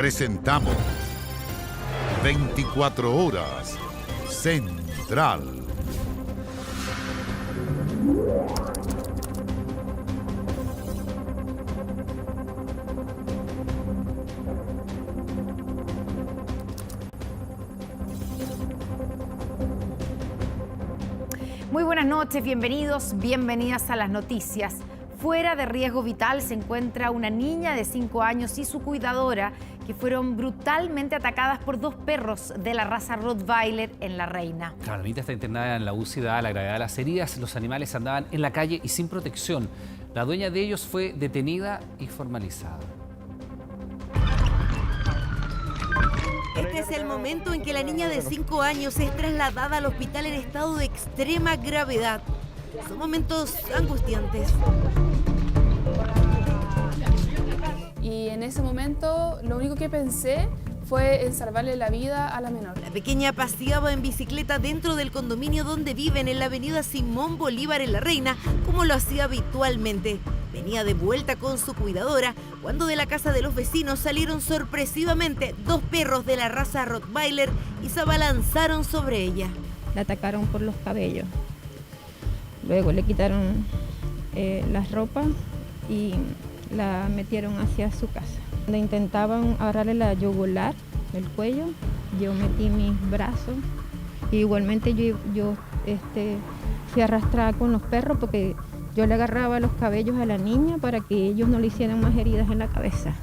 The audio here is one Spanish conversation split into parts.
Presentamos 24 horas Central. Muy buenas noches, bienvenidos, bienvenidas a las noticias. Fuera de riesgo vital se encuentra una niña de 5 años y su cuidadora que fueron brutalmente atacadas por 2 perros de la raza Rottweiler en La Reina. Carolita está internada en la UCI dada la gravedad de las heridas. Los animales andaban en la calle y sin protección. La dueña de ellos fue detenida y formalizada. Este es el momento en que la niña de 5 años es trasladada al hospital en estado de extrema gravedad. Son momentos angustiantes. Y en ese momento lo único que pensé fue en salvarle la vida a la menor. La pequeña paseaba en bicicleta dentro del condominio donde viven en la avenida Simón Bolívar en La Reina, como lo hacía habitualmente. Venía de vuelta con su cuidadora cuando de la casa de los vecinos salieron sorpresivamente 2 perros de la raza Rottweiler y se abalanzaron sobre ella. La atacaron por los cabellos. Luego le quitaron las ropas y la metieron hacia su casa. Cuando intentaban agarrarle la yugular, el cuello, yo metí mis brazos. Y igualmente yo fui arrastrada con los perros porque yo le agarraba los cabellos a la niña para que ellos no le hicieran más heridas en la cabeza.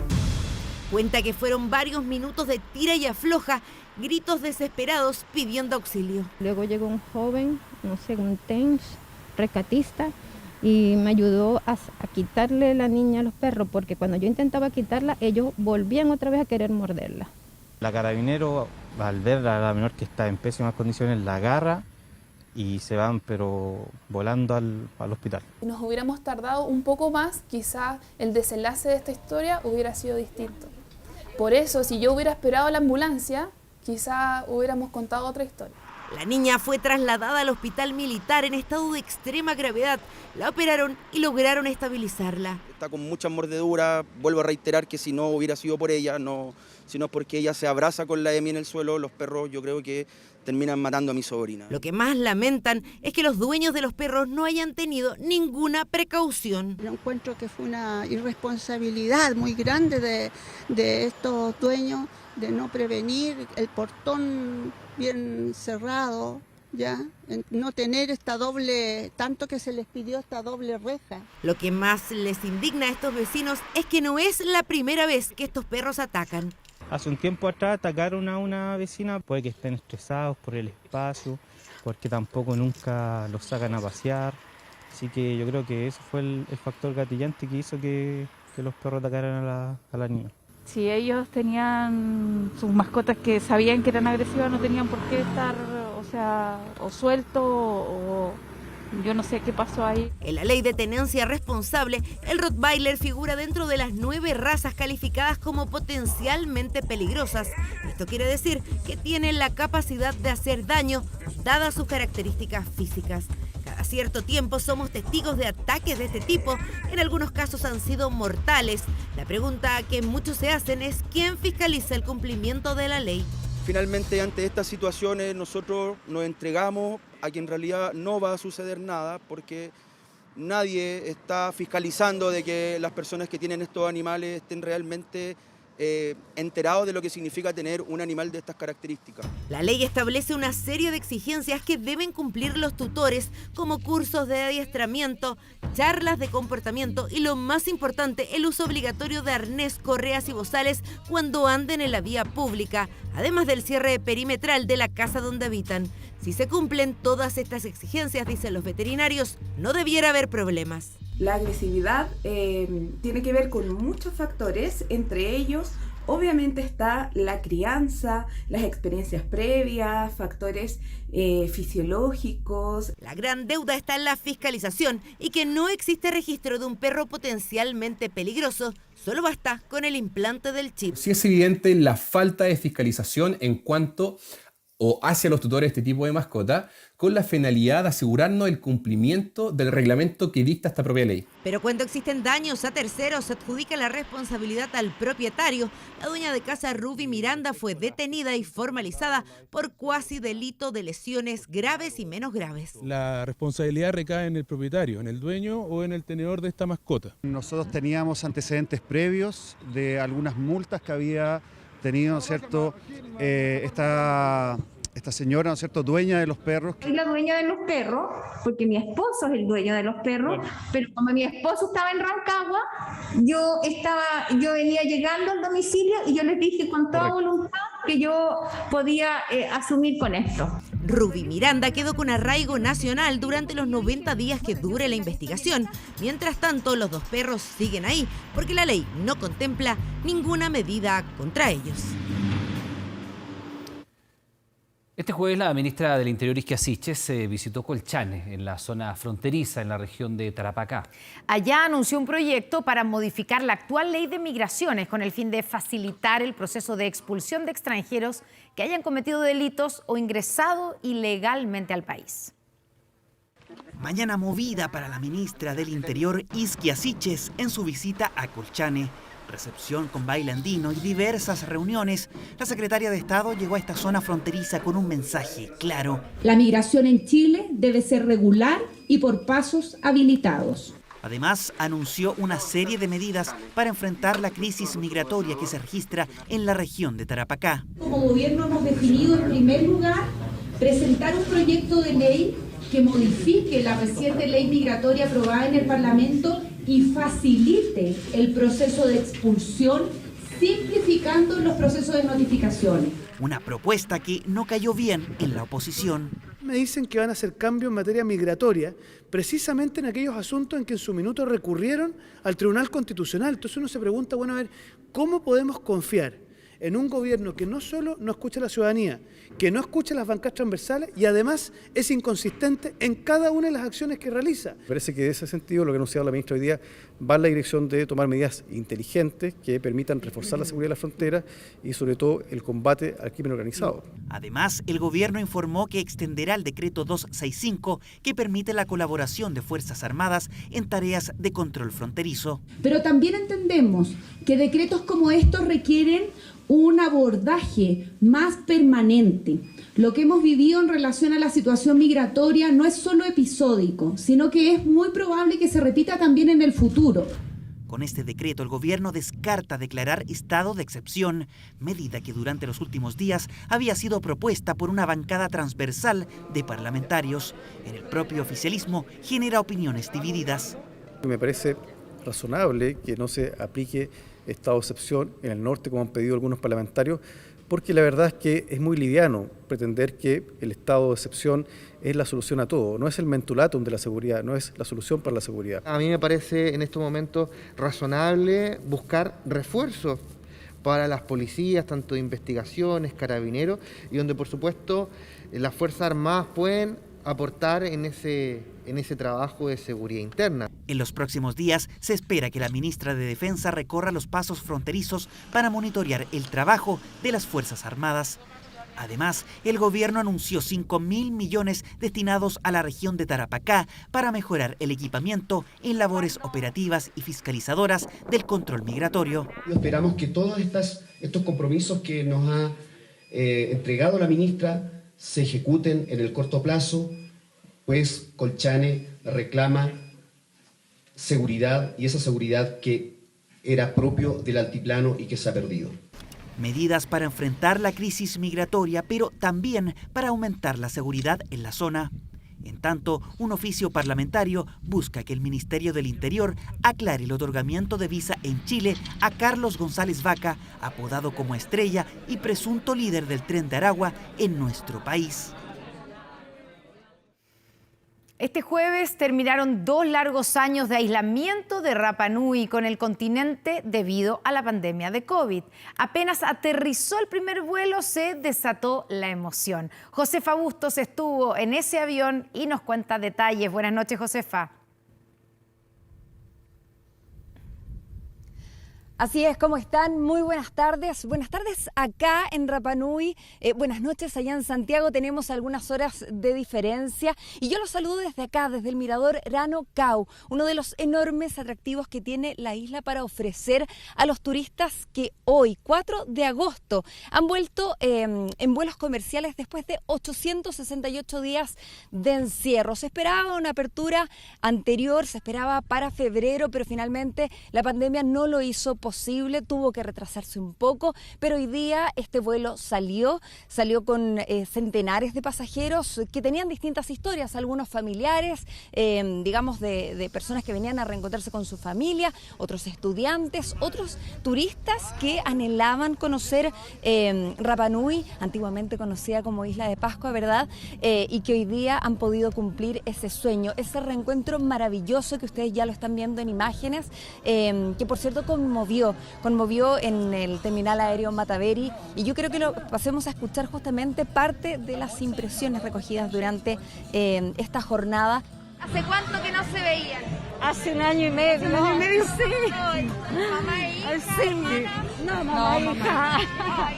Cuenta que fueron varios minutos de tira y afloja, gritos desesperados pidiendo auxilio. Luego llegó un joven, no sé, un TENS, rescatista, y me ayudó a quitarle la niña a los perros, porque cuando yo intentaba quitarla, ellos volvían otra vez a querer morderla. La carabinero, al ver a la menor que está en pésimas condiciones, la agarra y se van pero volando al hospital. Si nos hubiéramos tardado un poco más, quizás el desenlace de esta historia hubiera sido distinto. Por eso, si yo hubiera esperado la ambulancia, quizás hubiéramos contado otra historia. La niña fue trasladada al hospital militar en estado de extrema gravedad. La operaron y lograron estabilizarla. Está con muchas mordeduras. Vuelvo a reiterar que si no hubiera sido por ella, sino porque ella se abraza con la Emi en el suelo, los perros yo creo que terminan matando a mi sobrina. Lo que más lamentan es que los dueños de los perros no hayan tenido ninguna precaución. Yo encuentro que fue una irresponsabilidad muy grande de estos dueños de no prevenir el portón bien cerrado, ya, no tener esta doble, tanto que se les pidió esta doble reja. Lo que más les indigna a estos vecinos es que no es la primera vez que estos perros atacan. Hace un tiempo atrás atacaron a una vecina, puede que estén estresados por el espacio, porque tampoco nunca los sacan a pasear, así que yo creo que eso fue el factor gatillante que hizo que los perros atacaran a la niña. Si ellos tenían sus mascotas que sabían que eran agresivas, no tenían por qué estar, o suelto, o yo no sé qué pasó ahí. En la ley de tenencia responsable, el Rottweiler figura dentro de las 9 razas calificadas como potencialmente peligrosas. Esto quiere decir que tienen la capacidad de hacer daño, dadas sus características físicas. Cada cierto tiempo somos testigos de ataques de este tipo, en algunos casos han sido mortales. La pregunta que muchos se hacen es ¿quién fiscaliza el cumplimiento de la ley? Finalmente, ante estas situaciones, nosotros nos entregamos a que en realidad no va a suceder nada, porque nadie está fiscalizando de que las personas que tienen estos animales estén realmente enterados de lo que significa tener un animal de estas características. La ley establece una serie de exigencias que deben cumplir los tutores, como cursos de adiestramiento, charlas de comportamiento y, lo más importante, el uso obligatorio de arnés, correas y bozales cuando anden en la vía pública, además del cierre perimetral de la casa donde habitan. Si se cumplen todas estas exigencias, dicen los veterinarios, no debiera haber problemas. La agresividad tiene que ver con muchos factores, entre ellos obviamente está la crianza, las experiencias previas, factores fisiológicos. La gran deuda está en la fiscalización y que no existe registro de un perro potencialmente peligroso. Solo basta con el implante del chip. Sí es evidente la falta de fiscalización en cuanto o hacia los tutores de este tipo de mascota, con la finalidad de asegurarnos el cumplimiento del reglamento que dicta esta propia ley. Pero cuando existen daños a terceros, se adjudica la responsabilidad al propietario. La dueña de casa, Ruby Miranda, fue detenida y formalizada por cuasi delito de lesiones graves y menos graves. La responsabilidad recae en el propietario, en el dueño o en el tenedor de esta mascota. Nosotros teníamos antecedentes previos de algunas multas que había tenido, ¿cierto? Esta señora, ¿no es cierto?, dueña de los perros. Soy la dueña de los perros, porque mi esposo es el dueño de los perros, pero como mi esposo estaba en Rancagua, yo venía llegando al domicilio y yo les dije con toda voluntad que yo podía asumir con esto. Ruby Miranda quedó con arraigo nacional durante los 90 días que dure la investigación. Mientras tanto, los dos perros siguen ahí, porque la ley no contempla ninguna medida contra ellos. Este jueves la ministra del Interior, Isquia Siches, visitó Colchane, en la zona fronteriza, en la región de Tarapacá. Allá anunció un proyecto para modificar la actual ley de migraciones con el fin de facilitar el proceso de expulsión de extranjeros que hayan cometido delitos o ingresado ilegalmente al país. Mañana movida para la ministra del Interior, Isquia Siches, en su visita a Colchane. Recepción con baile andino y diversas reuniones. La secretaria de Estado llegó a esta zona fronteriza con un mensaje claro. La migración en Chile debe ser regular y por pasos habilitados. Además, anunció una serie de medidas para enfrentar la crisis migratoria que se registra en la región de Tarapacá. Como gobierno hemos definido en primer lugar presentar un proyecto de ley que modifique la reciente ley migratoria aprobada en el Parlamento y facilite el proceso de expulsión, simplificando los procesos de notificaciones. Una propuesta que no cayó bien en la oposición. Me dicen que van a hacer cambios en materia migratoria, precisamente en aquellos asuntos en que en su minuto recurrieron al Tribunal Constitucional. Entonces uno se pregunta, bueno, a ver, ¿cómo podemos confiar en un gobierno que no solo no escucha a la ciudadanía, que no escucha las bancadas transversales y además es inconsistente en cada una de las acciones que realiza? Parece que en ese sentido lo que ha anunciado la ministra hoy día va en la dirección de tomar medidas inteligentes que permitan reforzar la seguridad de la frontera y sobre todo el combate al crimen organizado. Además, el gobierno informó que extenderá el decreto 265 que permite la colaboración de Fuerzas Armadas en tareas de control fronterizo. Pero también entendemos que decretos como estos requieren un abordaje más permanente. Lo que hemos vivido en relación a la situación migratoria no es solo episódico, sino que es muy probable que se repita también en el futuro. Con este decreto, el gobierno descarta declarar estado de excepción, medida que durante los últimos días había sido propuesta por una bancada transversal de parlamentarios. En el propio oficialismo genera opiniones divididas. Me parece razonable que no se aplique estado de excepción en el norte, como han pedido algunos parlamentarios, porque la verdad es que es muy liviano pretender que el estado de excepción es la solución a todo. No es el mentulatum de la seguridad, no es la solución para la seguridad. A mí me parece en estos momentos razonable buscar refuerzos para las policías, tanto de investigaciones, carabineros, y donde por supuesto las Fuerzas Armadas pueden aportar en ese trabajo de seguridad interna. En los próximos días se espera que la ministra de Defensa recorra los pasos fronterizos para monitorear el trabajo de las Fuerzas Armadas. Además, el gobierno anunció 5.000 millones destinados a la región de Tarapacá para mejorar el equipamiento en labores operativas y fiscalizadoras del control migratorio. Esperamos que todos estos compromisos que nos ha entregado la ministra se ejecuten en el corto plazo, pues Colchane reclama seguridad y esa seguridad que era propio del altiplano y que se ha perdido. Medidas para enfrentar la crisis migratoria, pero también para aumentar la seguridad en la zona. En tanto, un oficio parlamentario busca que el Ministerio del Interior aclare el otorgamiento de visa en Chile a Carlos González Vaca, apodado como Estrella y presunto líder del Tren de Aragua en nuestro país. Este jueves terminaron 2 largos años de aislamiento de Rapa Nui con el continente debido a la pandemia de COVID. Apenas aterrizó el primer vuelo, se desató la emoción. Josefa Bustos estuvo en ese avión y nos cuenta detalles. Buenas noches, Josefa. Así es, ¿cómo están? Muy buenas tardes. Buenas tardes acá en Rapa Nui. Buenas noches allá en Santiago. Tenemos algunas horas de diferencia. Y yo los saludo desde acá, desde el mirador Rano Cau, uno de los enormes atractivos que tiene la isla para ofrecer a los turistas que hoy, 4 de agosto, han vuelto en vuelos comerciales después de 868 días de encierro. Se esperaba una apertura anterior, se esperaba para febrero, pero finalmente la pandemia no lo hizo posible, tuvo que retrasarse un poco, pero hoy día este vuelo salió con centenares de pasajeros que tenían distintas historias, algunos familiares, digamos de personas que venían a reencontrarse con su familia, otros estudiantes, otros turistas que anhelaban conocer Rapa Nui, antiguamente conocida como Isla de Pascua, ¿verdad? Y que hoy día han podido cumplir ese sueño, ese reencuentro maravilloso que ustedes ya lo están viendo en imágenes, que por cierto conmovió en el terminal aéreo Mataveri, y yo creo que lo pasemos a escuchar justamente parte de las impresiones recogidas durante esta jornada. ¿Hace cuánto que no se veían? Hace 1 año y medio. ¿1 año y medio? Sí. ¿Mamá e hija? Sí. No, mamá e hija.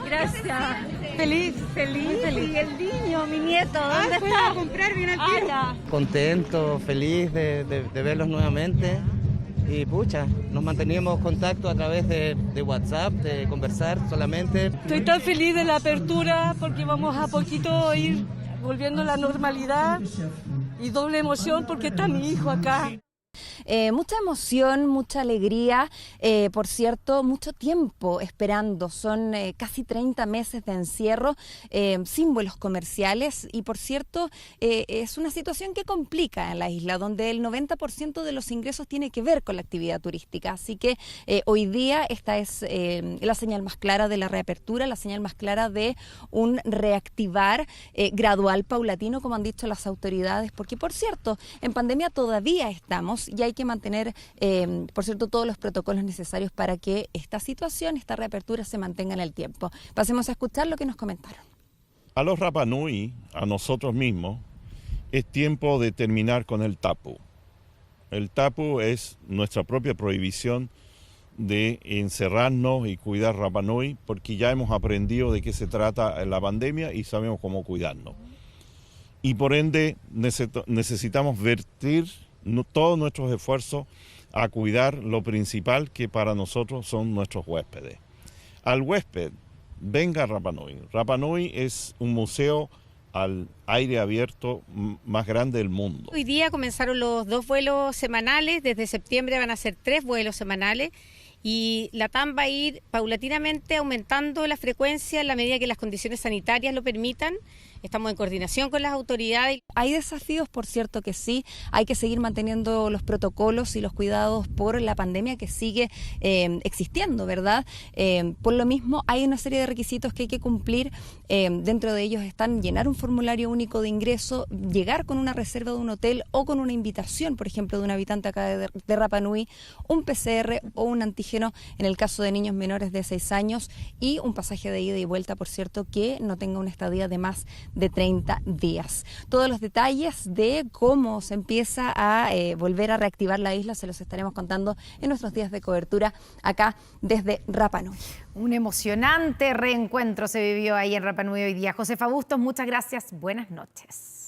Gracias. Feliz. Y el niño, mi nieto, ¿dónde está? A comprar bien al tiempo. Contento, feliz de verlos nuevamente. Y pucha, nos manteníamos en contacto a través de WhatsApp, de conversar solamente. Estoy tan feliz de la apertura porque vamos a poquito ir volviendo a la normalidad y doble emoción porque está mi hijo acá. Mucha emoción, mucha alegría, por cierto, mucho tiempo esperando, son casi 30 meses de encierro sin vuelos comerciales y por cierto es una situación que complica en la isla, donde el 90% de los ingresos tiene que ver con la actividad turística, así que hoy día esta es la señal más clara de la reapertura, la señal más clara de un reactivar gradual, paulatino, como han dicho las autoridades, porque por cierto, en pandemia todavía estamos y hay que mantener, por cierto, todos los protocolos necesarios para que esta situación, esta reapertura se mantenga en el tiempo. Pasemos a escuchar lo que nos comentaron. A los Rapa Nui, a nosotros mismos, es tiempo de terminar con el tapu. El tapu es nuestra propia prohibición de encerrarnos y cuidar Rapa Nui, porque ya hemos aprendido de qué se trata la pandemia y sabemos cómo cuidarnos. Y por ende necesitamos vertir todos nuestros esfuerzos a cuidar lo principal que para nosotros son nuestros huéspedes. Al huésped, venga a Rapa Nui. Rapa Nui es un museo al aire abierto más grande del mundo. Hoy día comenzaron los 2 vuelos semanales, desde septiembre van a ser 3 vuelos semanales y la TAM va a ir paulatinamente aumentando la frecuencia en la medida que las condiciones sanitarias lo permitan. Estamos en coordinación con las autoridades. Hay desafíos, por cierto que sí, hay que seguir manteniendo los protocolos y los cuidados por la pandemia que sigue existiendo, ¿verdad? Por lo mismo hay una serie de requisitos que hay que cumplir, dentro de ellos están llenar un formulario único de ingreso, llegar con una reserva de un hotel o con una invitación, por ejemplo, de un habitante acá de Rapa Nui, un PCR o un antígeno en el caso de niños menores de 6 años y un pasaje de ida y vuelta, por cierto, que no tenga una estadía de más de 30 días. Todos los detalles de cómo se empieza a volver a reactivar la isla se los estaremos contando en nuestros días de cobertura acá desde Rapa Nui. Un emocionante reencuentro se vivió ahí en Rapa Nui hoy día. Josefa Bustos, muchas gracias. Buenas noches.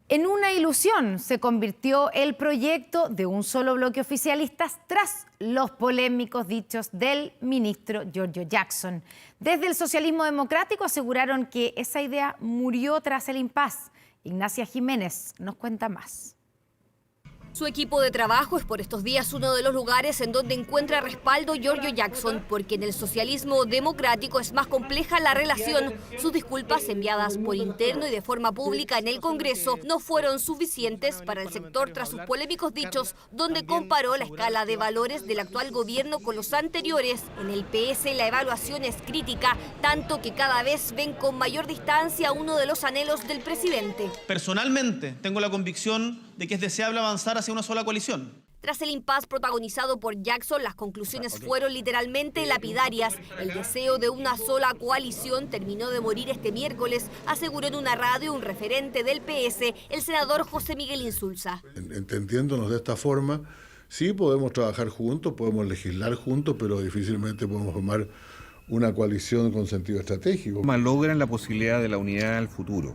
En una ilusión se convirtió el proyecto de un solo bloque oficialista tras los polémicos dichos del ministro Giorgio Jackson. Desde el socialismo democrático aseguraron que esa idea murió tras el impasse. Ignacia Jiménez nos cuenta más. Su equipo de trabajo es por estos días uno de los lugares en donde encuentra respaldo Giorgio Jackson, porque en el socialismo democrático es más compleja la relación. Sus disculpas enviadas por interno y de forma pública en el Congreso no fueron suficientes para el sector tras sus polémicos dichos, donde comparó la escala de valores del actual gobierno con los anteriores. En el PS la evaluación es crítica, tanto que cada vez ven con mayor distancia uno de los anhelos del presidente. Personalmente tengo la convicción de que es deseable avanzar hacia una sola coalición. Tras el impasse protagonizado por Jackson, las conclusiones fueron literalmente lapidarias. El deseo de una sola coalición terminó de morir este miércoles, aseguró en una radio un referente del PS, el senador José Miguel Insulza. Entendiéndonos de esta forma, Sí podemos trabajar juntos, podemos legislar juntos, pero difícilmente podemos formar una coalición con sentido estratégico. Malogran la posibilidad de la unidad al futuro.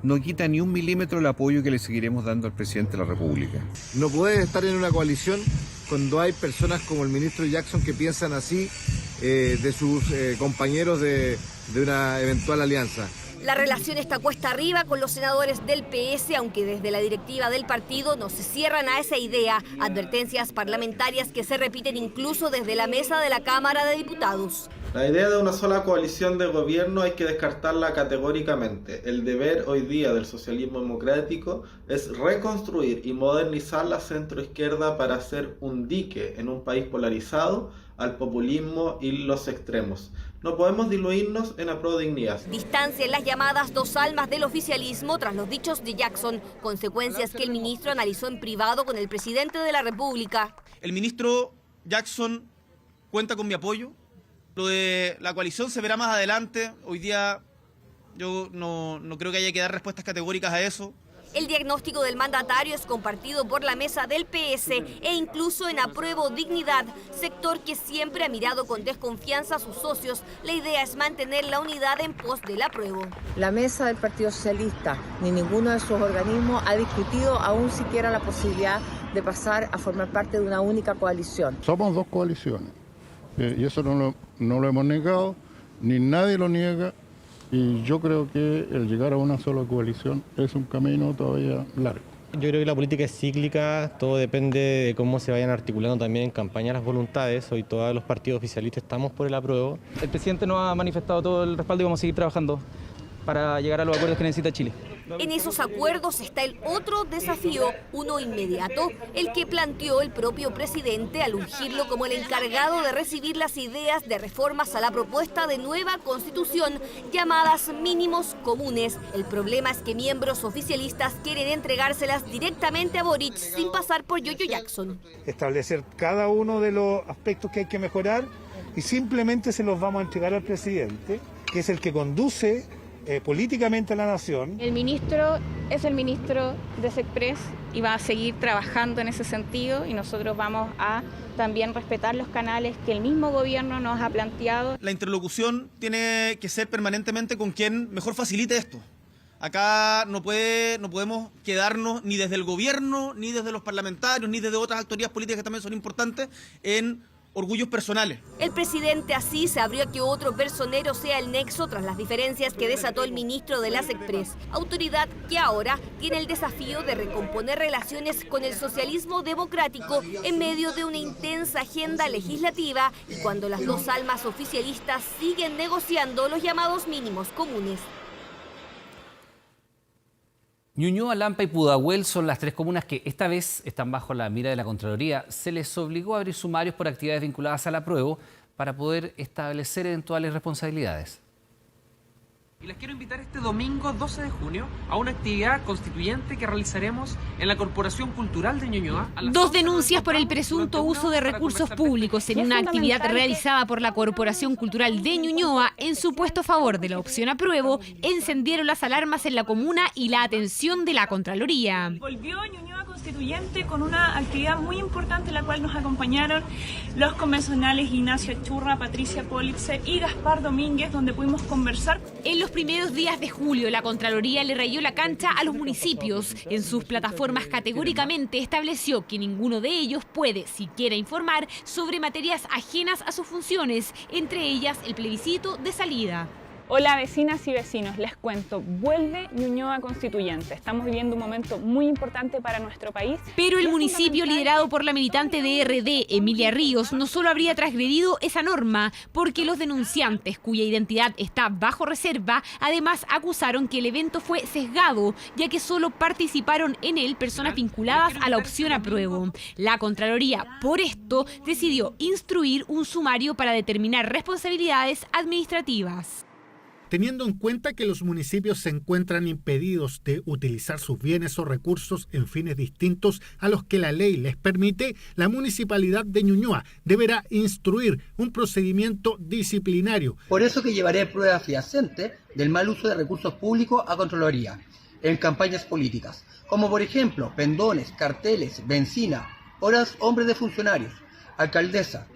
No quita ni un milímetro el apoyo que le seguiremos dando al presidente de la República. No puedes estar en una coalición cuando hay personas como el ministro Jackson que piensan así de sus compañeros de una eventual alianza. La relación está cuesta arriba con los senadores del PS, aunque desde la directiva del partido no se cierran a esa idea. Advertencias parlamentarias que se repiten incluso desde la mesa de la Cámara de Diputados. La idea de una sola coalición de gobierno hay que descartarla categóricamente. El deber hoy día del socialismo democrático es reconstruir y modernizar la centroizquierda para hacer un dique en un país polarizado al populismo y los extremos. No podemos diluirnos en aprodignidad. Distancia en las llamadas dos almas del oficialismo tras los dichos de Jackson, consecuencias que el ministro analizó en privado con el presidente de la República. El ministro Jackson cuenta con mi apoyo. Lo de la coalición se verá más adelante. Hoy día yo no creo que haya que dar respuestas categóricas a eso. El diagnóstico del mandatario es compartido por la mesa del PS e incluso en Apruebo Dignidad, sector que siempre ha mirado con desconfianza a sus socios. La idea es mantener la unidad en pos del apruebo. La mesa del Partido Socialista ni ninguno de sus organismos ha discutido aún siquiera la posibilidad de pasar a formar parte de una única coalición. Somos dos coaliciones y eso no lo hemos negado, ni nadie lo niega. Y yo creo que el llegar a una sola coalición es un camino todavía largo. Yo creo que la política es cíclica, todo depende de cómo se vayan articulando también en campaña las voluntades. Hoy todos los partidos oficialistas estamos por el apruebo. El presidente nos ha manifestado todo el respaldo y vamos a seguir trabajando para llegar a los acuerdos que necesita Chile. En esos acuerdos está el otro desafío, uno inmediato, el que planteó el propio presidente al ungirlo como el encargado de recibir las ideas de reformas a la propuesta de nueva constitución llamadas mínimos comunes. El problema es que miembros oficialistas quieren entregárselas directamente a Boric sin pasar por Yoyo Jackson. Establecer cada uno de los aspectos que hay que mejorar y simplemente se los vamos a entregar al presidente, que es el que conduce políticamente a la nación. El ministro es el ministro de SECPRES y va a seguir trabajando en ese sentido y nosotros vamos a también respetar los canales que el mismo gobierno nos ha planteado. La interlocución tiene que ser permanentemente con quien mejor facilite esto. Acá no podemos quedarnos ni desde el gobierno, ni desde los parlamentarios, ni desde otras autoridades políticas que también son importantes en orgullos personales. El presidente así se abrió a que otro personero sea el nexo tras las diferencias que desató el ministro de la SECPRES, autoridad que ahora tiene el desafío de recomponer relaciones con el socialismo democrático en medio de una intensa agenda legislativa y cuando las dos almas oficialistas siguen negociando los llamados mínimos comunes. Ñuñoa, Lampa y Pudahuel son las tres comunas que esta vez están bajo la mira de la Contraloría. Se les obligó a abrir sumarios por actividades vinculadas al apruebo para poder establecer eventuales responsabilidades. Y les quiero invitar este domingo 12 de junio a una actividad constituyente que realizaremos en la Corporación Cultural de Ñuñoa. Dos denuncias por el presunto uso de recursos públicos en una actividad realizada por la Corporación Cultural de Ñuñoa en supuesto favor de la opción apruebo encendieron las alarmas en la comuna y la atención de la Contraloría. Volvió Ñuñoa Constituyente con una actividad muy importante en la cual nos acompañaron los convencionales Ignacio Churra, Patricia Politzer y Gaspar Domínguez, donde pudimos conversar. En los primeros días de julio, la Contraloría le rayó la cancha a los municipios. En sus plataformas categóricamente estableció que ninguno de ellos puede siquiera informar sobre materias ajenas a sus funciones, entre ellas el plebiscito de salida. Hola vecinas y vecinos, les cuento, vuelve Ñuñoa Constituyente. Estamos viviendo un momento muy importante para nuestro país. Pero el municipio liderado por la militante de RD, Emilia Ríos, no solo habría transgredido esa norma, porque los denunciantes, cuya identidad está bajo reserva, además acusaron que el evento fue sesgado, ya que solo participaron en él personas vinculadas a la opción apruebo. La Contraloría, por esto, decidió instruir un sumario para determinar responsabilidades administrativas. Teniendo en cuenta que los municipios se encuentran impedidos de utilizar sus bienes o recursos en fines distintos a los que la ley les permite, la Municipalidad de Ñuñoa deberá instruir un procedimiento disciplinario. Por eso que llevaré pruebas fehacientes del mal uso de recursos públicos a Contraloría en campañas políticas, como por ejemplo pendones, carteles, benzina, hombres de funcionarios, alcaldesa,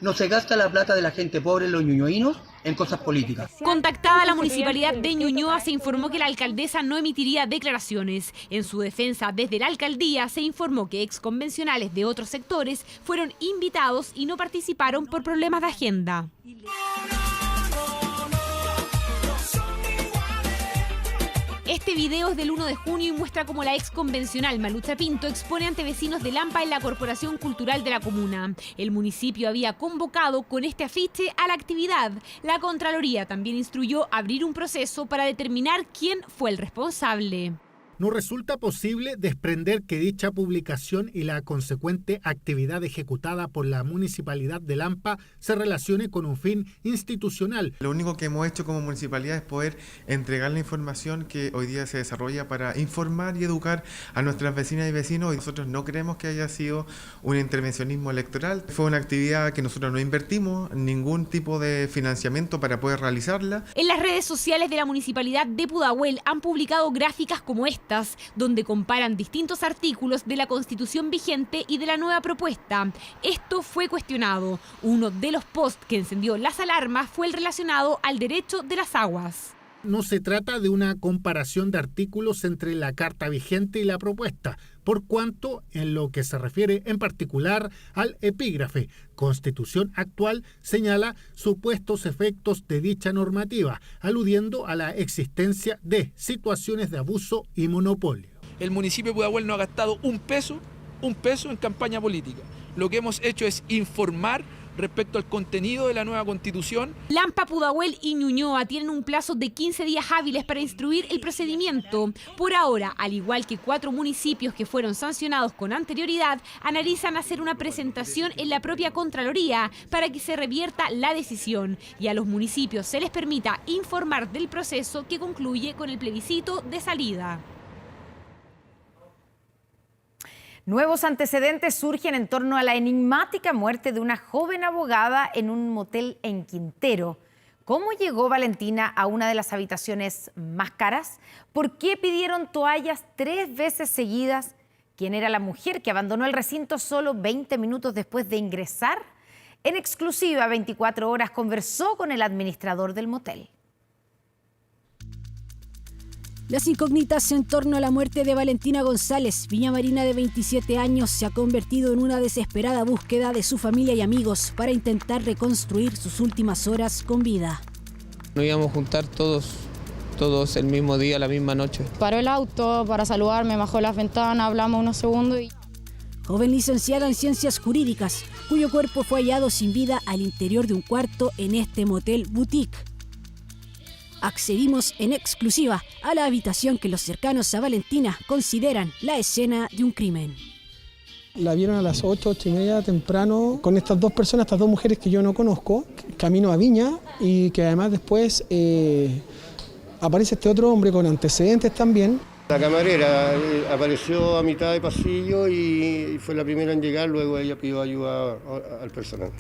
no se gasta la plata de la gente pobre, los ñuñoínos, en cosas políticas. Contactada a la municipalidad de Ñuñoa, se informó que la alcaldesa no emitiría declaraciones. En su defensa, desde la alcaldía se informó que exconvencionales de otros sectores fueron invitados y no participaron por problemas de agenda. Este video es del 1 de junio y muestra cómo la ex convencional Malucha Pinto expone ante vecinos de Lampa en la Corporación Cultural de la comuna. El municipio había convocado con este afiche a la actividad. La Contraloría también instruyó abrir un proceso para determinar quién fue el responsable. No resulta posible desprender que dicha publicación y la consecuente actividad ejecutada por la Municipalidad de Lampa se relacione con un fin institucional. Lo único que hemos hecho como municipalidad es poder entregar la información que hoy día se desarrolla para informar y educar a nuestras vecinas y vecinos. Nosotros no creemos que haya sido un intervencionismo electoral. Fue una actividad que nosotros no invertimos ningún tipo de financiamiento para poder realizarla. En las redes sociales de la Municipalidad de Pudahuel han publicado gráficas como esta, donde comparan distintos artículos de la Constitución vigente y de la nueva propuesta. Esto fue cuestionado. Uno de los posts que encendió las alarmas fue el relacionado al derecho de las aguas. No se trata de una comparación de artículos entre la Carta vigente y la propuesta, por cuanto en lo que se refiere en particular al epígrafe Constitución actual señala supuestos efectos de dicha normativa, aludiendo a la existencia de situaciones de abuso y monopolio. El municipio de Pudahuel no ha gastado un peso en campaña política. Lo que hemos hecho es informar respecto al contenido de la nueva Constitución. Lampa, Pudahuel y Ñuñoa tienen un plazo de 15 días hábiles para instruir el procedimiento. Por ahora, al igual que 4 municipios que fueron sancionados con anterioridad, analizan hacer una presentación en la propia Contraloría para que se revierta la decisión y a los municipios se les permita informar del proceso que concluye con el plebiscito de salida. Nuevos antecedentes surgen en torno a la enigmática muerte de una joven abogada en un motel en Quintero. ¿Cómo llegó Valentina a una de las habitaciones más caras? ¿Por qué pidieron toallas 3 veces seguidas? ¿Quién era la mujer que abandonó el recinto solo 20 minutos después de ingresar? En exclusiva, 24 Horas conversó con el administrador del motel. Las incógnitas en torno a la muerte de Valentina González, viñamarina de 27 años, se ha convertido en una desesperada búsqueda de su familia y amigos para intentar reconstruir sus últimas horas con vida. Nos íbamos a juntar todos el mismo día, la misma noche. Paró el auto para saludarme, bajó las ventanas, hablamos unos segundos y... Joven licenciada en Ciencias Jurídicas, cuyo cuerpo fue hallado sin vida al interior de un cuarto en este motel boutique. Accedimos en exclusiva a la habitación que los cercanos a Valentina consideran la escena de un crimen. La vieron a las 8:30 temprano con estas 2 personas, estas 2 mujeres que yo no conozco, camino a Viña, y que además después aparece este otro hombre con antecedentes también. La camarera apareció a mitad de pasillo y fue la primera en llegar, luego ella pidió ayuda al personal.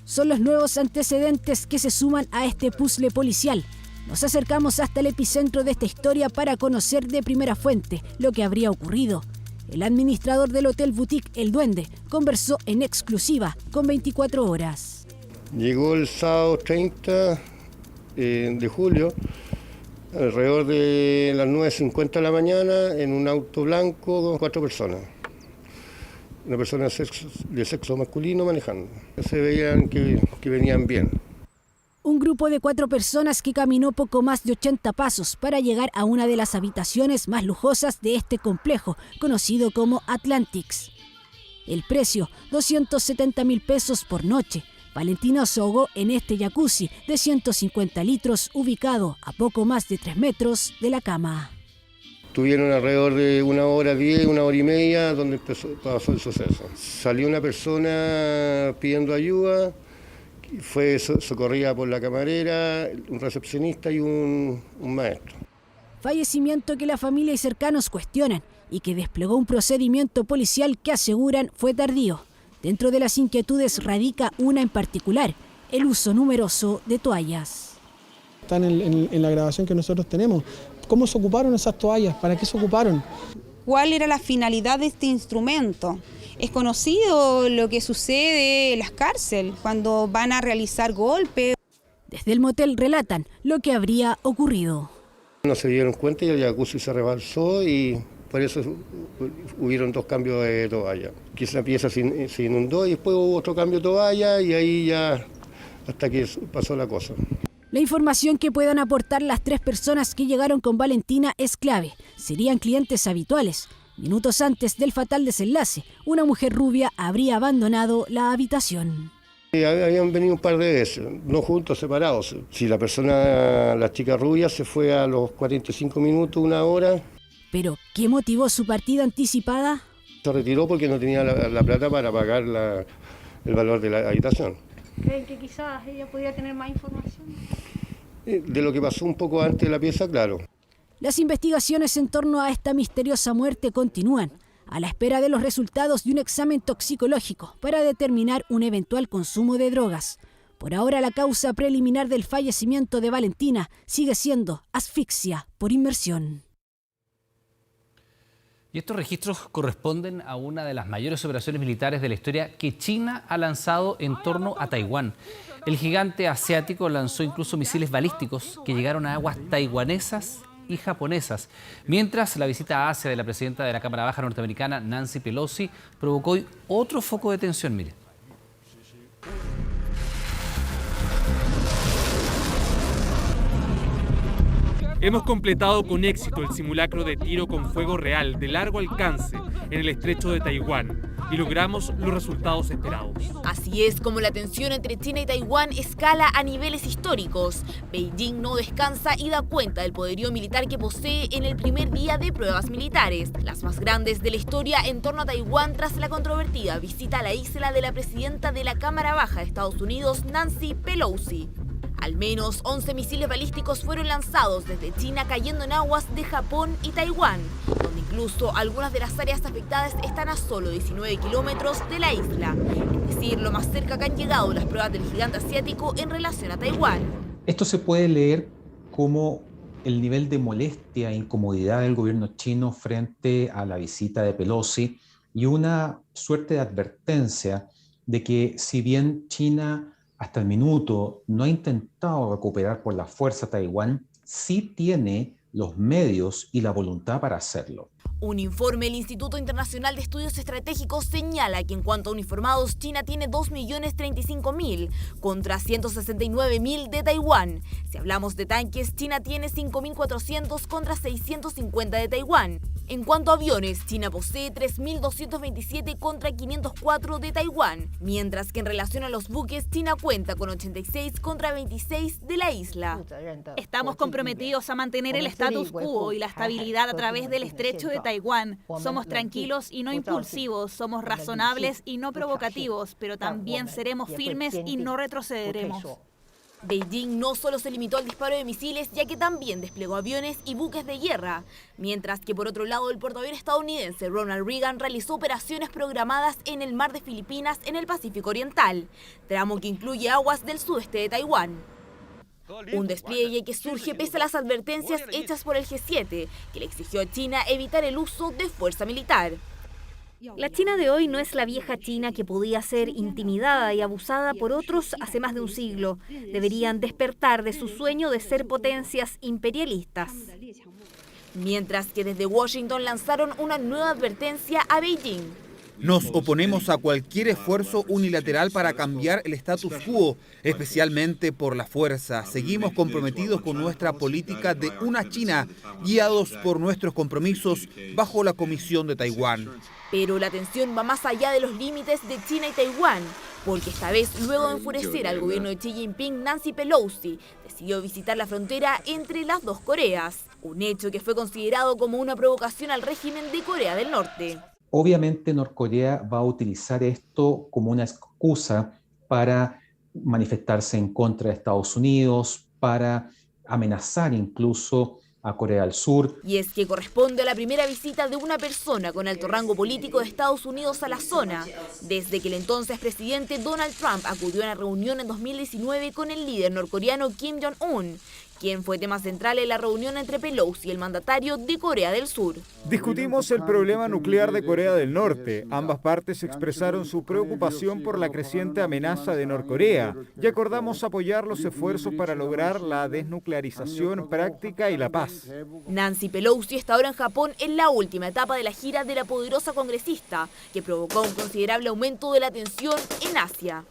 Son los nuevos antecedentes que se suman a este puzzle policial. Nos acercamos hasta el epicentro de esta historia para conocer de primera fuente lo que habría ocurrido. El administrador del Hotel Boutique El Duende conversó en exclusiva con 24 Horas. Llegó el sábado 30 de julio, alrededor de las 9:50 de la mañana, en un auto blanco con 4 personas. Una persona de sexo masculino manejando. Se veían que venían bien. Un grupo de 4 personas que caminó poco más de 80 pasos para llegar a una de las habitaciones más lujosas de este complejo, conocido como Atlantics. El precio, 270.000 pesos por noche. Valentina se ahogó en este jacuzzi de 150 litros ubicado a poco más de 3 metros de la cama. Tuvieron alrededor de 1:10, 1:30, donde pasó el suceso. Salió una persona pidiendo ayuda, fue socorrida por la camarera, un recepcionista y un maestro. Fallecimiento que la familia y cercanos cuestionan y que desplegó un procedimiento policial que aseguran fue tardío. Dentro de las inquietudes radica una en particular, el uso numeroso de toallas. Están en la grabación que nosotros tenemos. ¿Cómo se ocuparon esas toallas? ¿Para qué se ocuparon? ¿Cuál era la finalidad de este instrumento? Es conocido lo que sucede en las cárceles cuando van a realizar golpes. Desde el motel relatan lo que habría ocurrido. No se dieron cuenta y el jacuzzi se rebalsó y por eso hubieron 2 cambios de toalla. Que esa pieza se inundó y después hubo otro cambio de toalla y ahí ya hasta que pasó la cosa. La información que puedan aportar las 3 personas que llegaron con Valentina es clave. Serían clientes habituales. Minutos antes del fatal desenlace, una mujer rubia habría abandonado la habitación. Habían venido un par de veces, no juntos, separados. Si la chica rubia se fue a los 45 minutos, 1 hora. ¿Pero qué motivó su partida anticipada? Se retiró porque no tenía la plata para pagar el valor de la habitación. ¿Creen que quizás ella podría tener más información? De lo que pasó un poco antes de la pieza, claro. Las investigaciones en torno a esta misteriosa muerte continúan, a la espera de los resultados de un examen toxicológico para determinar un eventual consumo de drogas. Por ahora, la causa preliminar del fallecimiento de Valentina sigue siendo asfixia por inmersión. Y estos registros corresponden a una de las mayores operaciones militares de la historia que China ha lanzado en torno a Taiwán. El gigante asiático lanzó incluso misiles balísticos que llegaron a aguas taiwanesas y japonesas, mientras la visita a Asia de la presidenta de la Cámara Baja norteamericana, Nancy Pelosi, provocó hoy otro foco de tensión. Mire. Hemos completado con éxito el simulacro de tiro con fuego real de largo alcance en el estrecho de Taiwán y logramos los resultados esperados. Así es como la tensión entre China y Taiwán escala a niveles históricos. Beijing no descansa y da cuenta del poderío militar que posee en el primer día de pruebas militares, las más grandes de la historia en torno a Taiwán tras la controvertida visita a la isla de la presidenta de la Cámara Baja de Estados Unidos, Nancy Pelosi. Al menos 11 misiles balísticos fueron lanzados desde China cayendo en aguas de Japón y Taiwán, donde incluso algunas de las áreas afectadas están a solo 19 kilómetros de la isla, es decir, lo más cerca que han llegado las pruebas del gigante asiático en relación a Taiwán. Esto se puede leer como el nivel de molestia e incomodidad del gobierno chino frente a la visita de Pelosi y una suerte de advertencia de que si bien China hasta el minuto no ha intentado recuperar por la fuerza Taiwán, sí tiene los medios y la voluntad para hacerlo. Un informe del Instituto Internacional de Estudios Estratégicos señala que en cuanto a uniformados, China tiene 2.035.000 contra 169.000 de Taiwán. Si hablamos de tanques, China tiene 5.400 contra 650 de Taiwán. En cuanto a aviones, China posee 3.227 contra 504 de Taiwán, mientras que en relación a los buques, China cuenta con 86 contra 26 de la isla. Estamos comprometidos a mantener el status quo y la estabilidad a través del estrecho de Taiwán. Somos tranquilos y no impulsivos, somos razonables y no provocativos, pero también seremos firmes y no retrocederemos. Beijing no solo se limitó al disparo de misiles, ya que también desplegó aviones y buques de guerra, mientras que por otro lado el portaaviones estadounidense Ronald Reagan realizó operaciones programadas en el mar de Filipinas en el Pacífico Oriental, tramo que incluye aguas del sudeste de Taiwán. Un despliegue que surge pese a las advertencias hechas por el G7, que le exigió a China evitar el uso de fuerza militar. La China de hoy no es la vieja China que podía ser intimidada y abusada por otros hace más de un siglo. Deberían despertar de su sueño de ser potencias imperialistas. Mientras que desde Washington lanzaron una nueva advertencia a Beijing. Nos oponemos a cualquier esfuerzo unilateral para cambiar el status quo, especialmente por la fuerza. Seguimos comprometidos con nuestra política de una China, guiados por nuestros compromisos bajo la Comisión de Taiwán. Pero la tensión va más allá de los límites de China y Taiwán, porque esta vez, luego de enfurecer al gobierno de Xi Jinping, Nancy Pelosi decidió visitar la frontera entre las dos Coreas, un hecho que fue considerado como una provocación al régimen de Corea del Norte. Obviamente Norcorea va a utilizar esto como una excusa para manifestarse en contra de Estados Unidos, para amenazar incluso a Corea del Sur. Y es que corresponde a la primera visita de una persona con alto rango político de Estados Unidos a la zona, desde que el entonces presidente Donald Trump acudió a una reunión en 2019 con el líder norcoreano Kim Jong-un, quien fue tema central en la reunión entre Pelosi y el mandatario de Corea del Sur. Discutimos el problema nuclear de Corea del Norte. Ambas partes expresaron su preocupación por la creciente amenaza de Norcorea y acordamos apoyar los esfuerzos para lograr la desnuclearización práctica y la paz. Nancy Pelosi está ahora en Japón en la última etapa de la gira de la poderosa congresista, que provocó un considerable aumento de la tensión en Asia.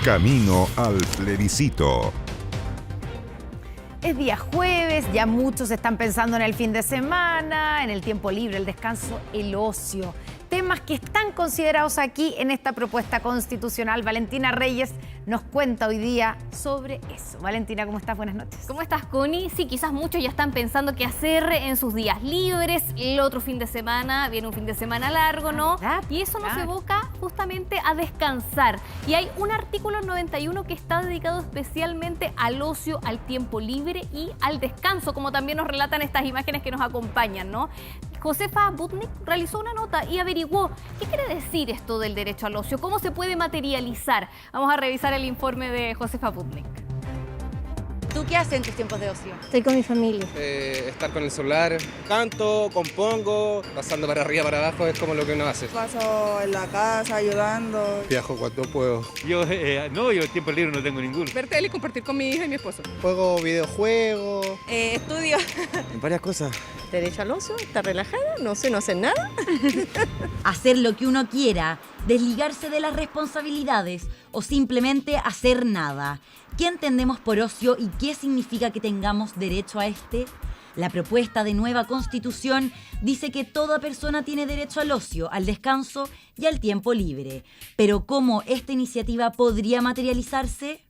Camino al plebiscito. Es día jueves, ya muchos están pensando en el fin de semana, en el tiempo libre, el descanso, el ocio. Temas que están considerados aquí en esta propuesta constitucional. Valentina Reyes nos cuenta hoy día sobre eso. Valentina, ¿cómo estás? Buenas noches. ¿Cómo estás, Connie? Sí, quizás muchos ya están pensando qué hacer en sus días libres. El otro fin de semana, viene un fin de semana largo, ¿no? Y eso nos evoca justamente a descansar. Y hay un artículo 91 que está dedicado especialmente al ocio, al tiempo libre y al descanso, como también nos relatan estas imágenes que nos acompañan, ¿no? Josefa Butnik realizó una nota y averiguó qué quiere decir esto del derecho al ocio, cómo se puede materializar. Vamos a revisar el informe de Josefa Butnik. ¿Tú qué haces en tus tiempos de ocio? Estoy con mi familia. Estar con el celular, canto, compongo, pasando para arriba, para abajo, es como lo que uno hace. Paso en la casa ayudando. Viajo cuando puedo. Yo tiempo libre no tengo ninguno. Ver tele y compartir con mi hija y mi esposo. Juego videojuegos. Estudio. En varias cosas. Derecho al ocio, estar relajada, no sé, no hacer nada. Hacer lo que uno quiera, desligarse de las responsabilidades o simplemente hacer nada. ¿Qué entendemos por ocio y qué significa que tengamos derecho a este? La propuesta de nueva Constitución dice que toda persona tiene derecho al ocio, al descanso y al tiempo libre. Pero ¿cómo esta iniciativa podría materializarse?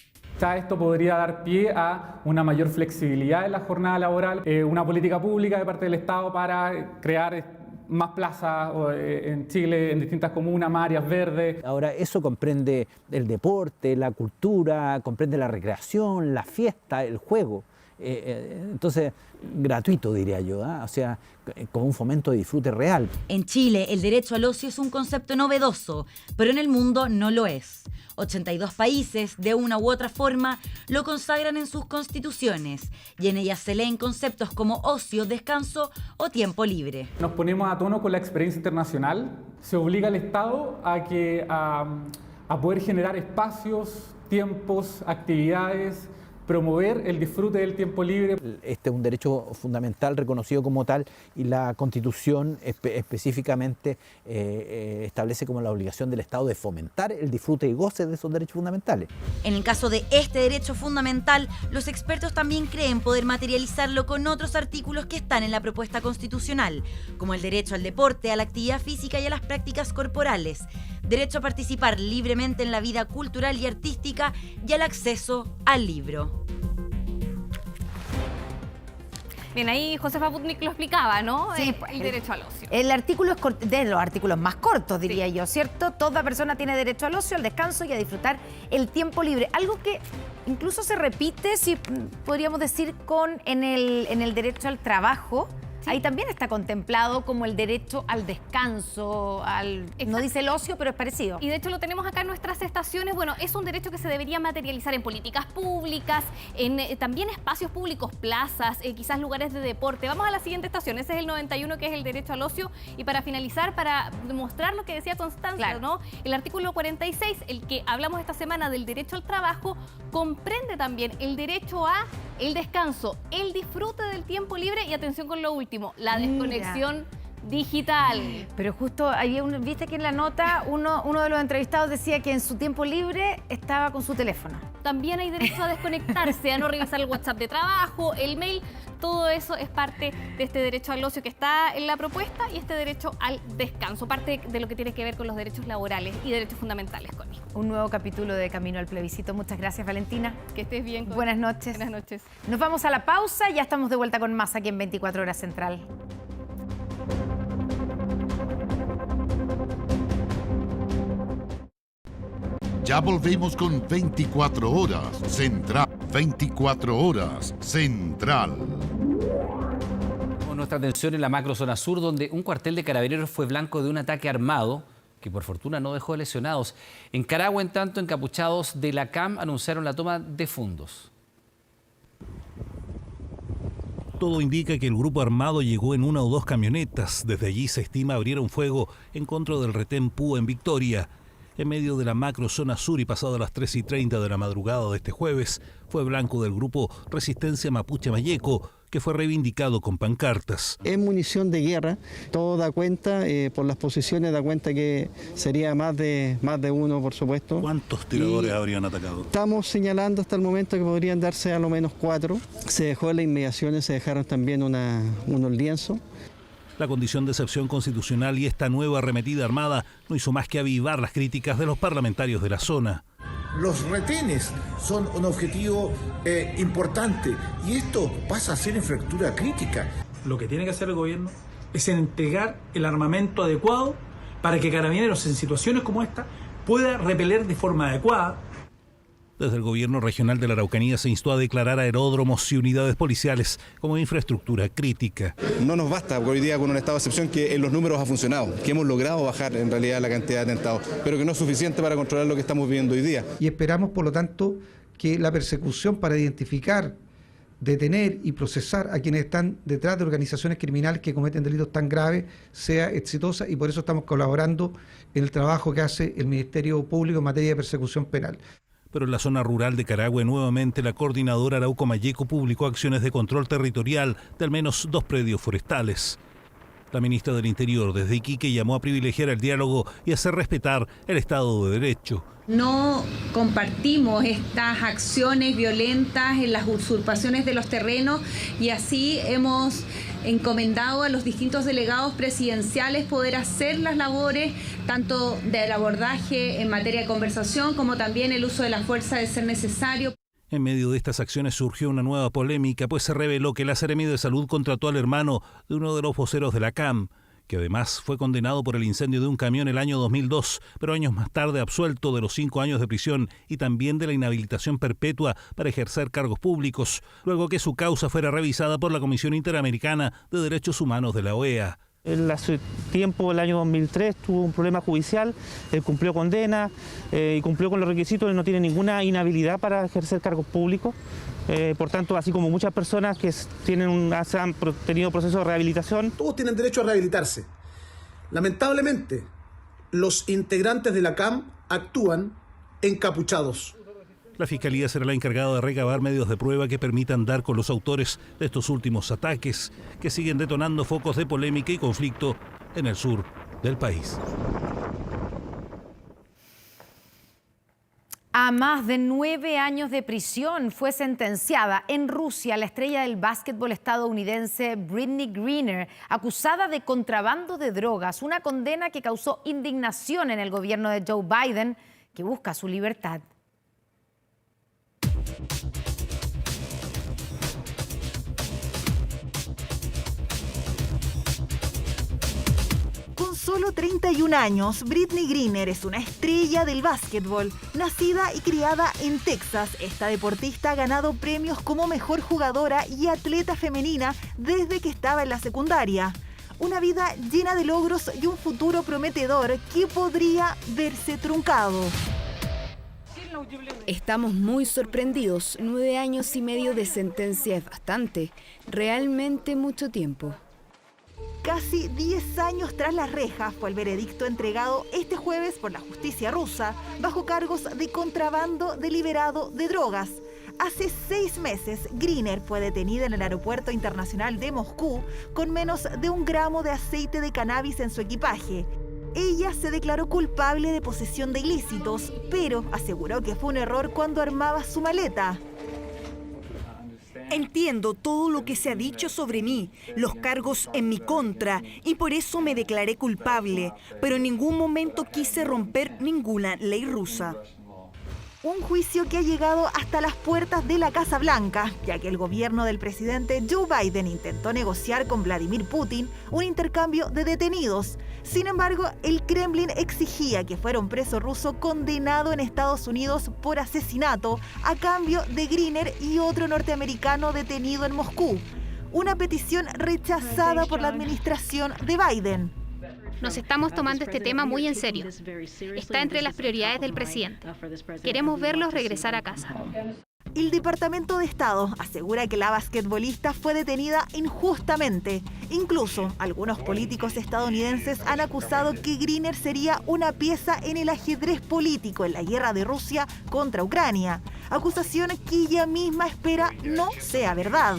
Esto podría dar pie a una mayor flexibilidad en la jornada laboral, una política pública de parte del Estado para crear más plazas en Chile, en distintas comunas, más áreas verdes. Ahora eso comprende el deporte, la cultura, comprende la recreación, la fiesta, el juego. Entonces, gratuito diría yo, o sea, con un fomento de disfrute real. En Chile, el derecho al ocio es un concepto novedoso, pero en el mundo no lo es. 82 países, de una u otra forma, lo consagran en sus constituciones y en ellas se leen conceptos como ocio, descanso o tiempo libre. Nos ponemos a tono con la experiencia internacional. Se obliga al Estado a poder generar espacios, tiempos, actividades, promover el disfrute del tiempo libre. Este es un derecho fundamental reconocido como tal y la Constitución específicamente establece como la obligación del Estado de fomentar el disfrute y goce de esos derechos fundamentales. En el caso de este derecho fundamental, los expertos también creen poder materializarlo con otros artículos que están en la propuesta constitucional, como el derecho al deporte, a la actividad física y a las prácticas corporales, derecho a participar libremente en la vida cultural y artística y al acceso al libro. Bien, ahí Josefa Butnik lo explicaba, ¿no? Sí, el derecho al ocio. El artículo es de los artículos más cortos, diría yo, ¿cierto? Toda persona tiene derecho al ocio, al descanso y a disfrutar el tiempo libre. Algo que incluso se repite, si podríamos decir, en el derecho al trabajo. Ahí también está contemplado como el derecho al descanso, no dice el ocio, pero es parecido. Y de hecho lo tenemos acá en nuestras estaciones. Bueno, es un derecho que se debería materializar en políticas públicas, en también espacios públicos, plazas, quizás lugares de deporte. Vamos a la siguiente estación, ese es el 91, que es el derecho al ocio. Y para finalizar, para demostrar lo que decía Constanza, claro, ¿no? El artículo 46, el que hablamos esta semana del derecho al trabajo, comprende también el derecho a el descanso, el disfrute del tiempo libre y atención con lo último, la desconexión digital. Pero justo ahí, viste que en la nota uno de los entrevistados decía que en su tiempo libre estaba con su teléfono. También hay derecho a desconectarse, a no revisar el WhatsApp de trabajo, el mail. Todo eso es parte de este derecho al ocio que está en la propuesta y este derecho al descanso, parte de lo que tiene que ver con los derechos laborales y derechos fundamentales, Connie. Un nuevo capítulo de Camino al Plebiscito. Muchas gracias, Valentina. Que estés bien, Connie. Buenas noches. Buenas noches. Nos vamos a la pausa, ya estamos de vuelta con más aquí en 24 Horas Central. Ya volvemos con 24 Horas Central. 24 Horas Central. Nuestra atención en la macrozona sur, donde un cuartel de carabineros fue blanco de un ataque armado que por fortuna no dejó lesionados. En Carahue, en tanto, encapuchados de la CAM anunciaron la toma de fondos. Todo indica que el grupo armado llegó en una o dos camionetas. Desde allí se estima abrieron fuego en contra del retén Púa en Victoria. En medio de la macro zona sur y pasado a las 3:30 de la madrugada de este jueves, fue blanco del grupo Resistencia Mapuche Mayeco, que fue reivindicado con pancartas. Es munición de guerra, todo da cuenta, por las posiciones da cuenta que sería más de uno, por supuesto. ¿Cuántos tiradores habrían atacado? Estamos señalando hasta el momento que podrían darse a lo menos 4. Se dejó en las inmediaciones, se dejaron también unos lienzos. La condición de excepción constitucional y esta nueva arremetida armada no hizo más que avivar las críticas de los parlamentarios de la zona. Los retenes son un objetivo importante y esto pasa a ser infraestructura crítica. Lo que tiene que hacer el gobierno es entregar el armamento adecuado para que Carabineros en situaciones como esta pueda repeler de forma adecuada. Desde el gobierno regional de la Araucanía se instó a declarar aeródromos y unidades policiales como infraestructura crítica. No nos basta hoy día con un estado de excepción que en los números ha funcionado, que hemos logrado bajar en realidad la cantidad de atentados, pero que no es suficiente para controlar lo que estamos viviendo hoy día. Y esperamos, por lo tanto, que la persecución para identificar, detener y procesar a quienes están detrás de organizaciones criminales que cometen delitos tan graves sea exitosa, y por eso estamos colaborando en el trabajo que hace el Ministerio Público en materia de persecución penal. Pero en la zona rural de Carahue, nuevamente la coordinadora Arauco Mayeco publicó acciones de control territorial de al menos 2 predios forestales. La ministra del Interior desde Iquique llamó a privilegiar el diálogo y hacer respetar el Estado de Derecho. No compartimos estas acciones violentas en las usurpaciones de los terrenos y así hemos encomendado a los distintos delegados presidenciales poder hacer las labores tanto del abordaje en materia de conversación como también el uso de la fuerza de ser necesario. En medio de estas acciones surgió una nueva polémica, pues se reveló que la Seremi de Salud contrató al hermano de uno de los voceros de la CAM, que además fue condenado por el incendio de un camión el año 2002, pero años más tarde absuelto de los 5 años de prisión y también de la inhabilitación perpetua para ejercer cargos públicos, luego que su causa fuera revisada por la Comisión Interamericana de Derechos Humanos de la OEA. Él hace tiempo, el año 2003, tuvo un problema judicial, él cumplió condena y cumplió con los requisitos, él no tiene ninguna inhabilidad para ejercer cargos públicos. Por tanto, así como muchas personas que han tenido proceso de rehabilitación. Todos tienen derecho a rehabilitarse. Lamentablemente, los integrantes de la CAM actúan encapuchados. La Fiscalía será la encargada de recabar medios de prueba que permitan dar con los autores de estos últimos ataques, que siguen detonando focos de polémica y conflicto en el sur del país. A más de 9 años de prisión fue sentenciada en Rusia la estrella del básquetbol estadounidense Brittney Griner, acusada de contrabando de drogas, una condena que causó indignación en el gobierno de Joe Biden, que busca su libertad. Con solo 31 años, Brittney Griner es una estrella del básquetbol. Nacida y criada en Texas, esta deportista ha ganado premios como mejor jugadora y atleta femenina desde que estaba en la secundaria. Una vida llena de logros y un futuro prometedor que podría verse truncado. Estamos muy sorprendidos. 9 años y medio de sentencia es bastante. Realmente mucho tiempo. Casi 10 años tras las rejas fue el veredicto entregado este jueves por la justicia rusa bajo cargos de contrabando deliberado de drogas. Hace 6 meses, Griner fue detenida en el aeropuerto internacional de Moscú con menos de 1 gramo de aceite de cannabis en su equipaje. Ella se declaró culpable de posesión de ilícitos, pero aseguró que fue un error cuando armaba su maleta. Entiendo todo lo que se ha dicho sobre mí, los cargos en mi contra, y por eso me declaré culpable, pero en ningún momento quise romper ninguna ley rusa. Un juicio que ha llegado hasta las puertas de la Casa Blanca, ya que el gobierno del presidente Joe Biden intentó negociar con Vladimir Putin un intercambio de detenidos. Sin embargo, el Kremlin exigía que fuera un preso ruso condenado en Estados Unidos por asesinato a cambio de Griner y otro norteamericano detenido en Moscú. Una petición rechazada por la administración de Biden. Nos estamos tomando este tema muy en serio. Está entre las prioridades del presidente. Queremos verlos regresar a casa. El Departamento de Estado asegura que la basquetbolista fue detenida injustamente. Incluso algunos políticos estadounidenses han acusado que Griner sería una pieza en el ajedrez político en la guerra de Rusia contra Ucrania. Acusación que ella misma espera no sea verdad.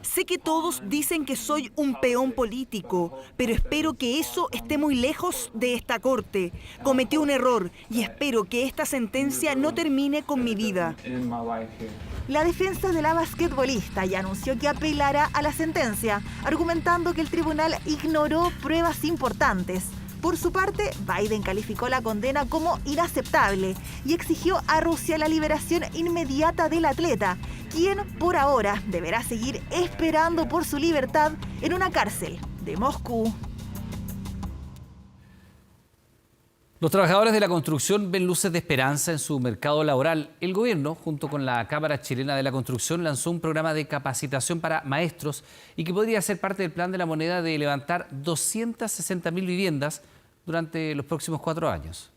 Sé que todos dicen que soy un peón político, pero espero que eso esté muy lejos de esta corte. Cometí un error y espero que esta sentencia no termine con mi vida. La defensa de la basquetbolista ya anunció que apelará a la sentencia, argumentando que el tribunal ignoró pruebas importantes. Por su parte, Biden calificó la condena como inaceptable y exigió a Rusia la liberación inmediata del atleta, quien por ahora deberá seguir esperando por su libertad en una cárcel de Moscú. Los trabajadores de la construcción ven luces de esperanza en su mercado laboral. El gobierno, junto con la Cámara Chilena de la Construcción, lanzó un programa de capacitación para maestros y que podría ser parte del plan de la moneda de levantar 260.000 viviendas durante los próximos 4 años.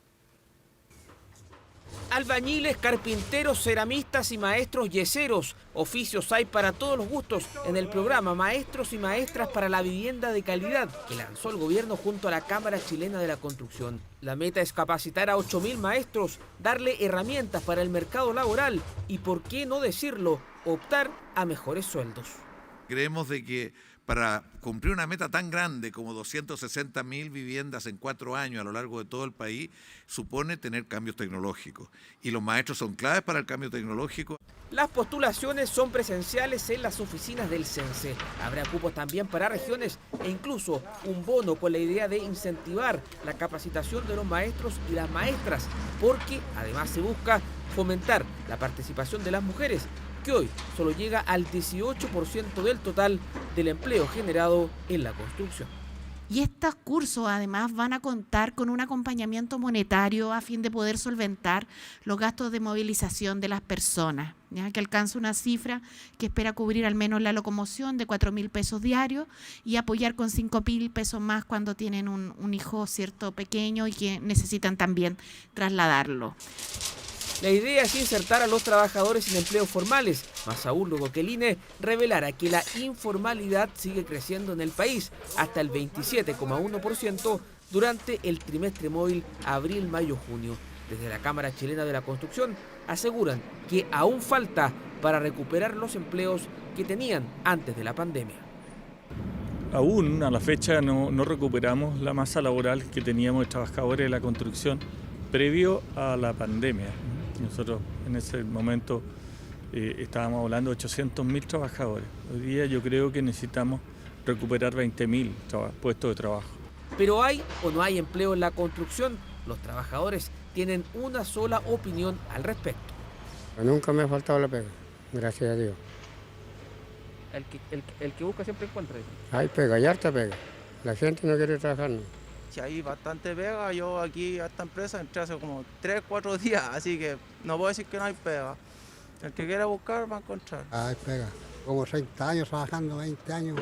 Albañiles, carpinteros, ceramistas y maestros yeseros. Oficios hay para todos los gustos en el programa Maestros y Maestras para la Vivienda de Calidad que lanzó el gobierno junto a la Cámara Chilena de la Construcción. La meta es capacitar a 8.000 maestros, darle herramientas para el mercado laboral y, por qué no decirlo, optar a mejores sueldos. Creemos de que para cumplir una meta tan grande como 260.000 viviendas en 4 años a lo largo de todo el país, supone tener cambios tecnológicos. Y los maestros son claves para el cambio tecnológico. Las postulaciones son presenciales en las oficinas del CENSE. Habrá cupos también para regiones e incluso un bono con la idea de incentivar la capacitación de los maestros y las maestras, porque además se busca fomentar la participación de las mujeres, que hoy solo llega al 18% del total del empleo generado en la construcción. Y estos cursos además van a contar con un acompañamiento monetario a fin de poder solventar los gastos de movilización de las personas, ¿ya? Que alcanza una cifra que espera cubrir al menos la locomoción de 4.000 pesos diarios y apoyar con 5.000 pesos más cuando tienen un hijo cierto pequeño y que necesitan también trasladarlo. La idea es insertar a los trabajadores en empleos formales, más aún luego que el INE revelara que la informalidad sigue creciendo en el país hasta el 27,1% durante el trimestre móvil abril, mayo, junio. Desde la Cámara Chilena de la Construcción aseguran que aún falta para recuperar los empleos que tenían antes de la pandemia. Aún a la fecha no recuperamos la masa laboral que teníamos de trabajadores de la construcción previo a la pandemia. Nosotros en ese momento estábamos hablando de 800.000 trabajadores. Hoy día yo creo que necesitamos recuperar 20.000 puestos de trabajo. Pero ¿hay o no hay empleo en la construcción? Los trabajadores tienen una sola opinión al respecto. Nunca me ha faltado la pega, gracias a Dios. El que busca siempre encuentra. Hay pega, y harta pega. La gente no quiere trabajar, ¿no? Si hay bastante pega, yo aquí a esta empresa entré hace como 3-4 días, así que no puedo decir que no hay pega. El que quiera buscar va a encontrar. Hay pega, como 30 años trabajando, 20 años,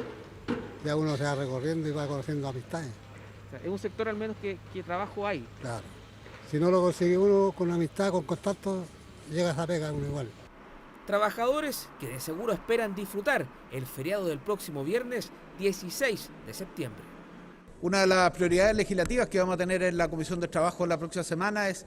ya uno se va recorriendo y va conociendo amistades. O sea, es un sector al menos que trabajo hay. Claro, si no lo consigue uno con amistad, con contacto, llega a esa pega uno igual. Trabajadores que de seguro esperan disfrutar el feriado del próximo viernes 16 de septiembre. Una de las prioridades legislativas que vamos a tener en la Comisión de Trabajo la próxima semana es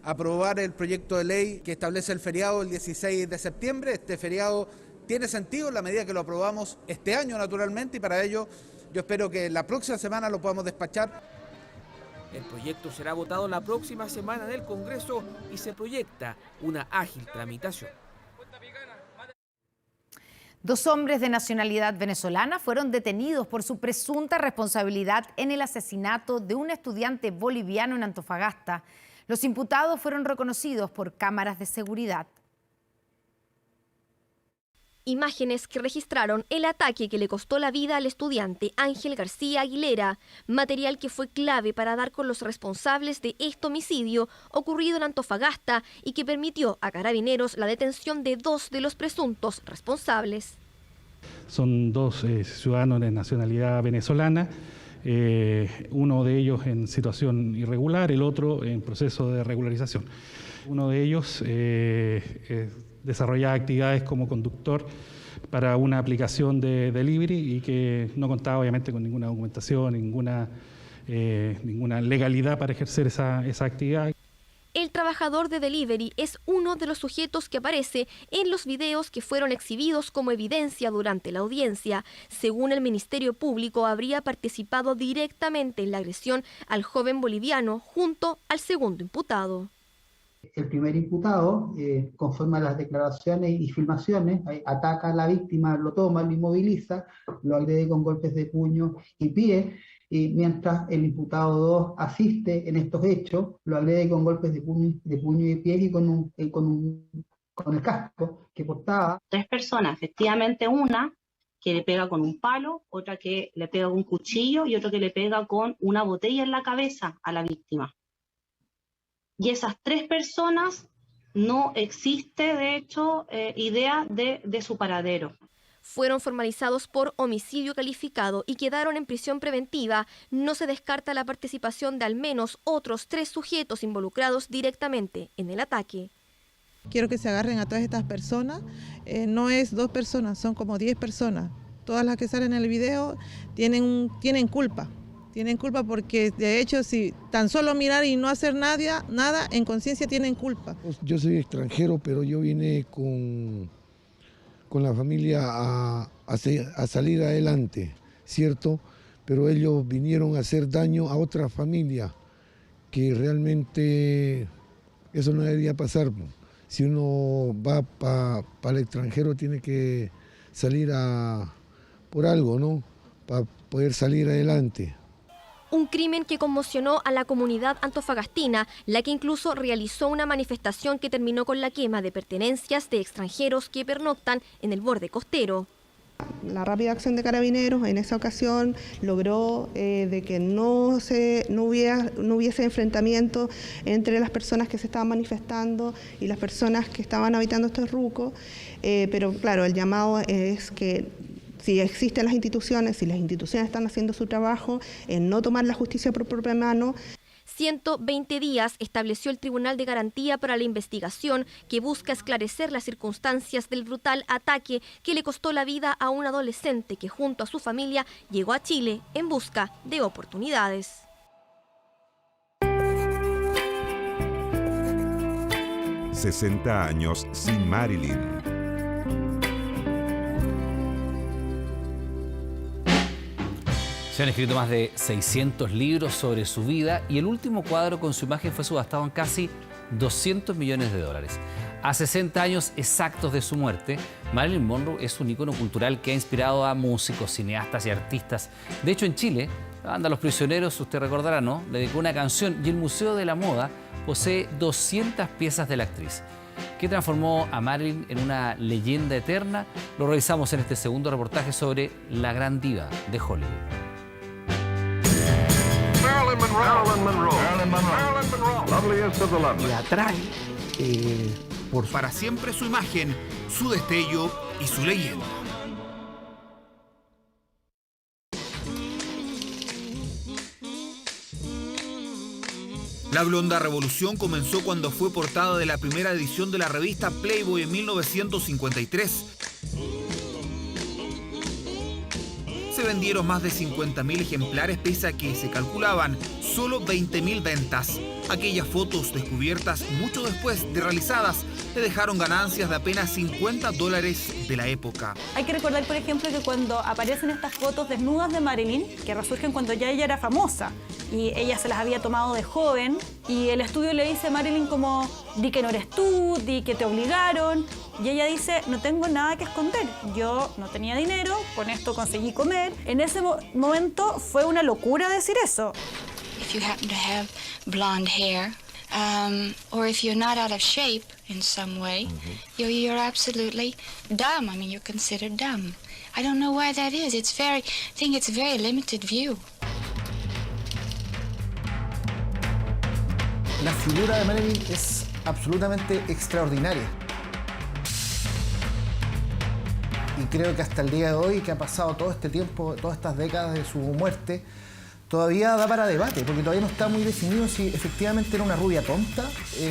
aprobar el proyecto de ley que establece el feriado el 16 de septiembre. Este feriado tiene sentido en la medida que lo aprobamos este año, naturalmente, y para ello yo espero que la próxima semana lo podamos despachar. El proyecto será votado la próxima semana en el Congreso y se proyecta una ágil tramitación. 2 hombres de nacionalidad venezolana fueron detenidos por su presunta responsabilidad en el asesinato de un estudiante boliviano en Antofagasta. Los imputados fueron reconocidos por cámaras de seguridad. Imágenes que registraron el ataque que le costó la vida al estudiante Ángel García Aguilera, material que fue clave para dar con los responsables de este homicidio ocurrido en Antofagasta y que permitió a Carabineros la detención de 2 de los presuntos responsables. Son 2 ciudadanos de nacionalidad venezolana uno de ellos en situación irregular, el otro en proceso de regularización. Uno de ellos desarrollaba actividades como conductor para una aplicación de delivery y que no contaba obviamente con ninguna documentación, ninguna legalidad para ejercer esa actividad. El trabajador de delivery es uno de los sujetos que aparece en los videos que fueron exhibidos como evidencia durante la audiencia. Según el Ministerio Público, habría participado directamente en la agresión al joven boliviano junto al segundo imputado. El primer imputado, conforme a las declaraciones y filmaciones, ataca a la víctima, lo toma, lo inmoviliza, lo agrede con golpes de puño y pie, y mientras el imputado 2 asiste en estos hechos, lo agrede con golpes de puño y pie y con el casco que portaba. 3 personas, efectivamente una que le pega con un palo, otra que le pega con un cuchillo y otro que le pega con una botella en la cabeza a la víctima. Y esas 3 personas no existe, de hecho, idea de su paradero. Fueron formalizados por homicidio calificado y quedaron en prisión preventiva. No se descarta la participación de al menos otros 3 sujetos involucrados directamente en el ataque. Quiero que se agarren a todas estas personas. No es 2 personas, son como 10 personas. Todas las que salen en el video tienen culpa. Tienen culpa porque, de hecho, si tan solo mirar y no hacer nada en conciencia tienen culpa. Yo soy extranjero, pero yo vine con la familia a salir adelante, ¿cierto? Pero ellos vinieron a hacer daño a otra familia, que realmente eso no debería pasar. Si uno va para el extranjero tiene que salir por algo, ¿no? Para poder salir adelante. Un crimen que conmocionó a la comunidad antofagastina, la que incluso realizó una manifestación que terminó con la quema de pertenencias de extranjeros que pernoctan en el borde costero. La rápida acción de Carabineros en esa ocasión logró de que no hubiese enfrentamiento entre las personas que se estaban manifestando y las personas que estaban habitando estos rucos, pero claro, el llamado es que si existen las instituciones, si las instituciones están haciendo su trabajo, en no tomar la justicia por propia mano. 120 días estableció el Tribunal de Garantía para la investigación que busca esclarecer las circunstancias del brutal ataque que le costó la vida a un adolescente que junto a su familia llegó a Chile en busca de oportunidades. «60 años sin Marilyn». Se han escrito más de 600 libros sobre su vida y el último cuadro con su imagen fue subastado en casi $200 millones. A 60 años exactos de su muerte, Marilyn Monroe es un ícono cultural que ha inspirado a músicos, cineastas y artistas. De hecho, en Chile, la banda Los Prisioneros, usted recordará, ¿no?, le dedicó una canción y el Museo de la Moda posee 200 piezas de la actriz. ¿Qué transformó a Marilyn en una leyenda eterna? Lo revisamos en este segundo reportaje sobre la gran diva de Hollywood. Y atrae para siempre su imagen, su destello y su leyenda. La blonda revolución comenzó cuando fue portada de la primera edición de la revista Playboy en 1953. Se vendieron más de 50.000 ejemplares, pese a que se calculaban solo 20.000 ventas. Aquellas fotos descubiertas mucho después de realizadas le dejaron ganancias de apenas $50 de la época. Hay que recordar, por ejemplo, que cuando aparecen estas fotos desnudas de Marilyn, que resurgen cuando ya ella era famosa, y ella se las había tomado de joven, y el estudio le dice a Marilyn como, di que no eres tú, di que te obligaron, y ella dice, no tengo nada que esconder, yo no tenía dinero, con esto conseguí comer. En ese momento fue una locura decir eso. If you happen to have blonde hair, or if you're not out of shape in some way, you're absolutely dumb. I mean, you're considered dumb. I don't know why that is. I think it's a very limited view. La figura de Marilyn es absolutamente extraordinaria. Y creo que hasta el día de hoy, que ha pasado todo este tiempo, todas estas décadas de su muerte, todavía da para debate, porque todavía no está muy definido si efectivamente era una rubia tonta,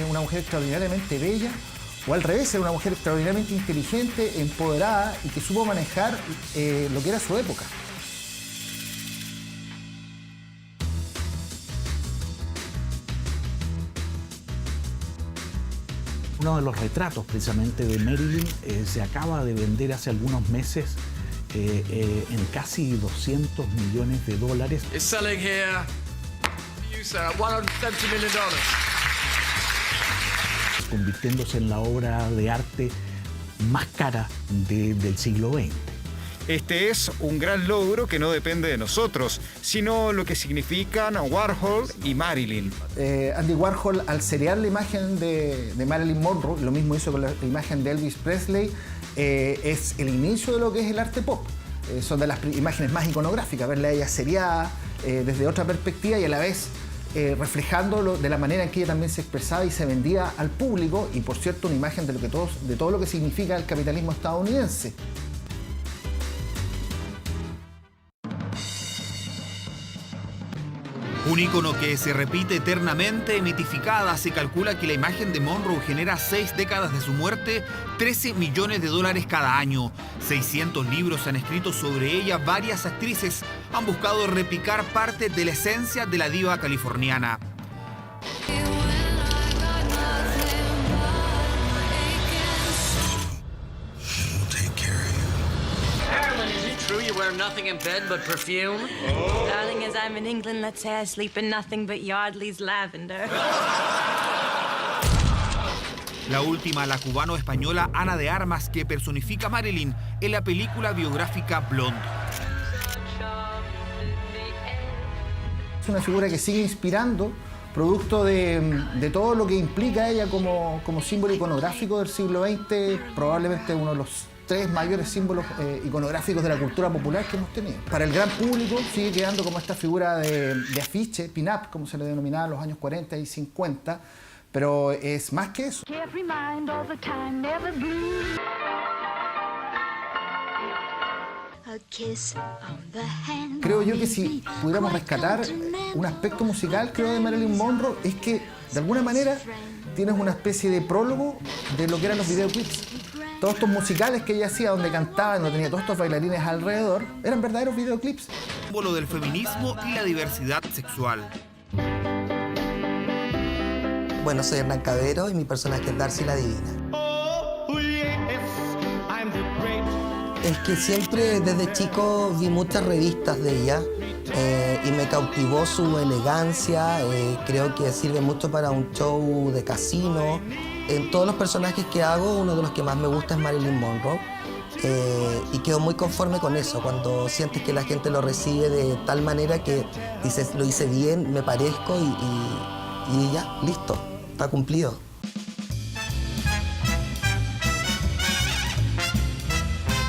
una mujer extraordinariamente bella, o al revés, era una mujer extraordinariamente inteligente, empoderada y que supo manejar lo que era su época. Uno de los retratos precisamente de Marilyn se acaba de vender hace algunos meses en casi $200 millones. It's selling here, you sir, $170 million. Convirtiéndose en la obra de arte más cara del siglo XX. Este es un gran logro que no depende de nosotros, sino lo que significan Warhol y Marilyn. Andy Warhol, al seriar la imagen de Marilyn Monroe, lo mismo hizo con la imagen de Elvis Presley, es el inicio de lo que es el arte pop. Son de las imágenes más iconográficas, verla a ella seriada desde otra perspectiva y a la vez reflejándolo de la manera en que ella también se expresaba y se vendía al público, y por cierto una imagen de todo lo que significa el capitalismo estadounidense. Un ícono que se repite eternamente mitificada. Se calcula que la imagen de Monroe genera 6 décadas de su muerte, $13 millones cada año. 600 libros se han escrito sobre ella. Varias actrices han buscado replicar parte de la esencia de la diva californiana. You wear nothing in bed but perfume? Oh. Darling, as I'm in England, let's say I sleep in nothing but Yardley's lavender. La última, la cubano-española Ana de Armas, que personifica a Marilyn en la película biográfica Blonde. Es una figura que sigue inspirando, producto de todo lo que implica ella como símbolo iconográfico del siglo XX, probablemente uno de los 3 mayores símbolos iconográficos de la cultura popular que hemos tenido. Para el gran público sigue quedando como esta figura de afiche, pin-up, como se le denominaba en los años 40 y 50, pero es más que eso. Creo yo que si pudiéramos rescatar un aspecto musical, creo, de Marilyn Monroe, es que de alguna manera tienes una especie de prólogo de lo que eran los videoclips. Todos estos musicales que ella hacía, donde cantaba, donde tenía todos estos bailarines alrededor, eran verdaderos videoclips. Símbolo del feminismo y la diversidad sexual. Bueno, soy Hernán Cabero y mi personaje es Darcy la Divina. Es que siempre desde chico vi muchas revistas de ella y me cautivó su elegancia. Creo que sirve mucho para un show de casino. En todos los personajes que hago, uno de los que más me gusta es Marilyn Monroe. Y quedo muy conforme con eso, cuando sientes que la gente lo recibe de tal manera que dices, lo hice bien, me parezco y ya, listo, está cumplido.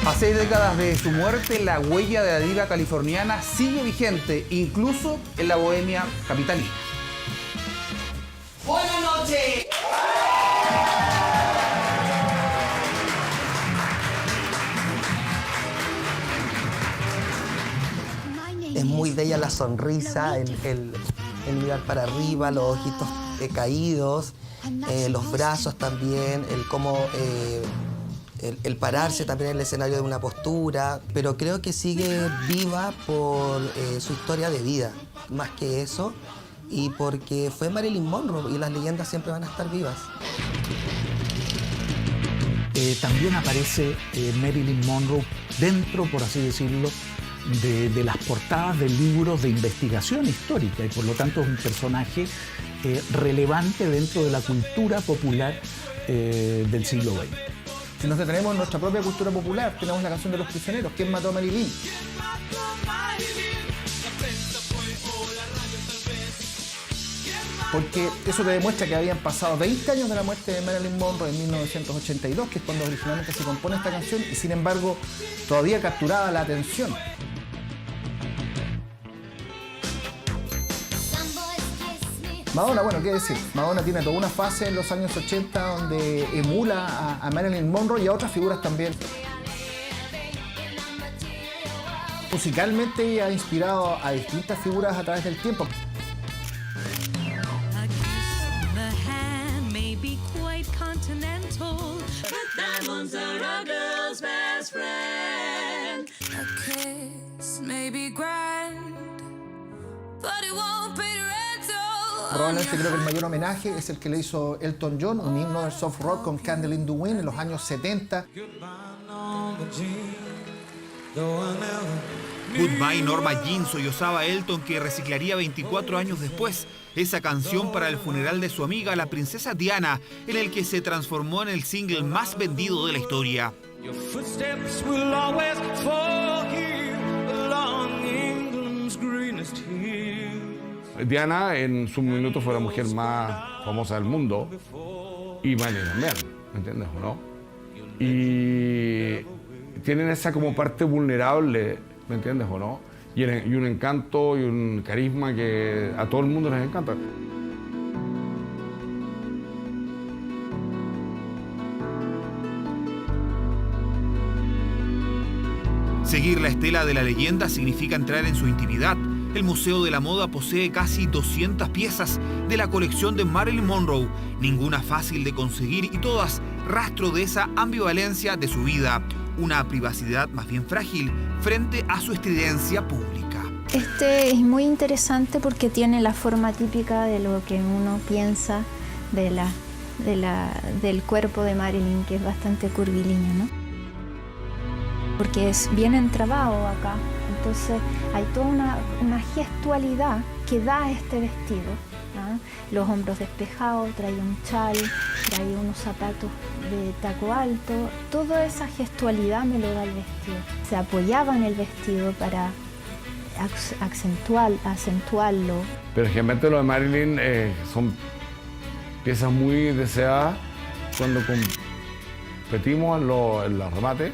A 6 décadas de su muerte, la huella de la diva californiana sigue vigente, incluso en la bohemia capitalina. ¡Buenas noches! Es muy bella la sonrisa, el mirar para arriba, los ojitos caídos, los brazos también, el pararse también en el escenario de una postura, pero creo que sigue viva por su historia de vida, más que eso, y porque fue Marilyn Monroe y las leyendas siempre van a estar vivas. También aparece Marilyn Monroe dentro, por así decirlo, de las portadas de libros de investigación histórica, y por lo tanto es un personaje relevante dentro de la cultura popular del siglo XX. Si nos detenemos en nuestra propia cultura popular, tenemos la canción de Los Prisioneros. ¿Quién mató a Marilyn? Porque eso te demuestra que habían pasado 20 años de la muerte de Marilyn Monroe en 1982, que es cuando originalmente se compone esta canción, y sin embargo todavía capturaba la atención. Madonna, bueno, qué decir, Madonna tiene toda una fase en los años 80 donde emula a Marilyn Monroe y a otras figuras también. Musicalmente ella ha inspirado a distintas figuras a través del tiempo. Probablemente creo que el mayor homenaje es el que le hizo Elton John, un himno del soft rock con Candle in the Wind en los años 70. Goodbye Norma Jean sollozaba Elton, que reciclaría 24 años después esa canción para el funeral de su amiga, la princesa Diana, en el que se transformó en el single más vendido de la historia. Diana en su minuto fue la mujer más famosa del mundo y Marilyn también, ¿me entiendes o no? Y tienen esa como parte vulnerable, ¿me entiendes o no? Y un encanto y un carisma que a todo el mundo les encanta. Seguir la estela de la leyenda significa entrar en su intimidad. El Museo de la Moda posee casi 200 piezas de la colección de Marilyn Monroe, ninguna fácil de conseguir y todas rastro de esa ambivalencia de su vida, una privacidad más bien frágil frente a su estridencia pública. Este es muy interesante porque tiene la forma típica de lo que uno piensa del cuerpo de Marilyn, que es bastante curvilíneo, ¿no? Porque es bien entrabado acá. Entonces hay toda una gestualidad que da este vestido, ¿ah? Los hombros despejados, trae un chal, trae unos zapatos de taco alto. Toda esa gestualidad me lo da el vestido. Se apoyaba en el vestido para acentuarlo. Pero generalmente lo de Marilyn son piezas muy deseadas cuando competimos en los remates.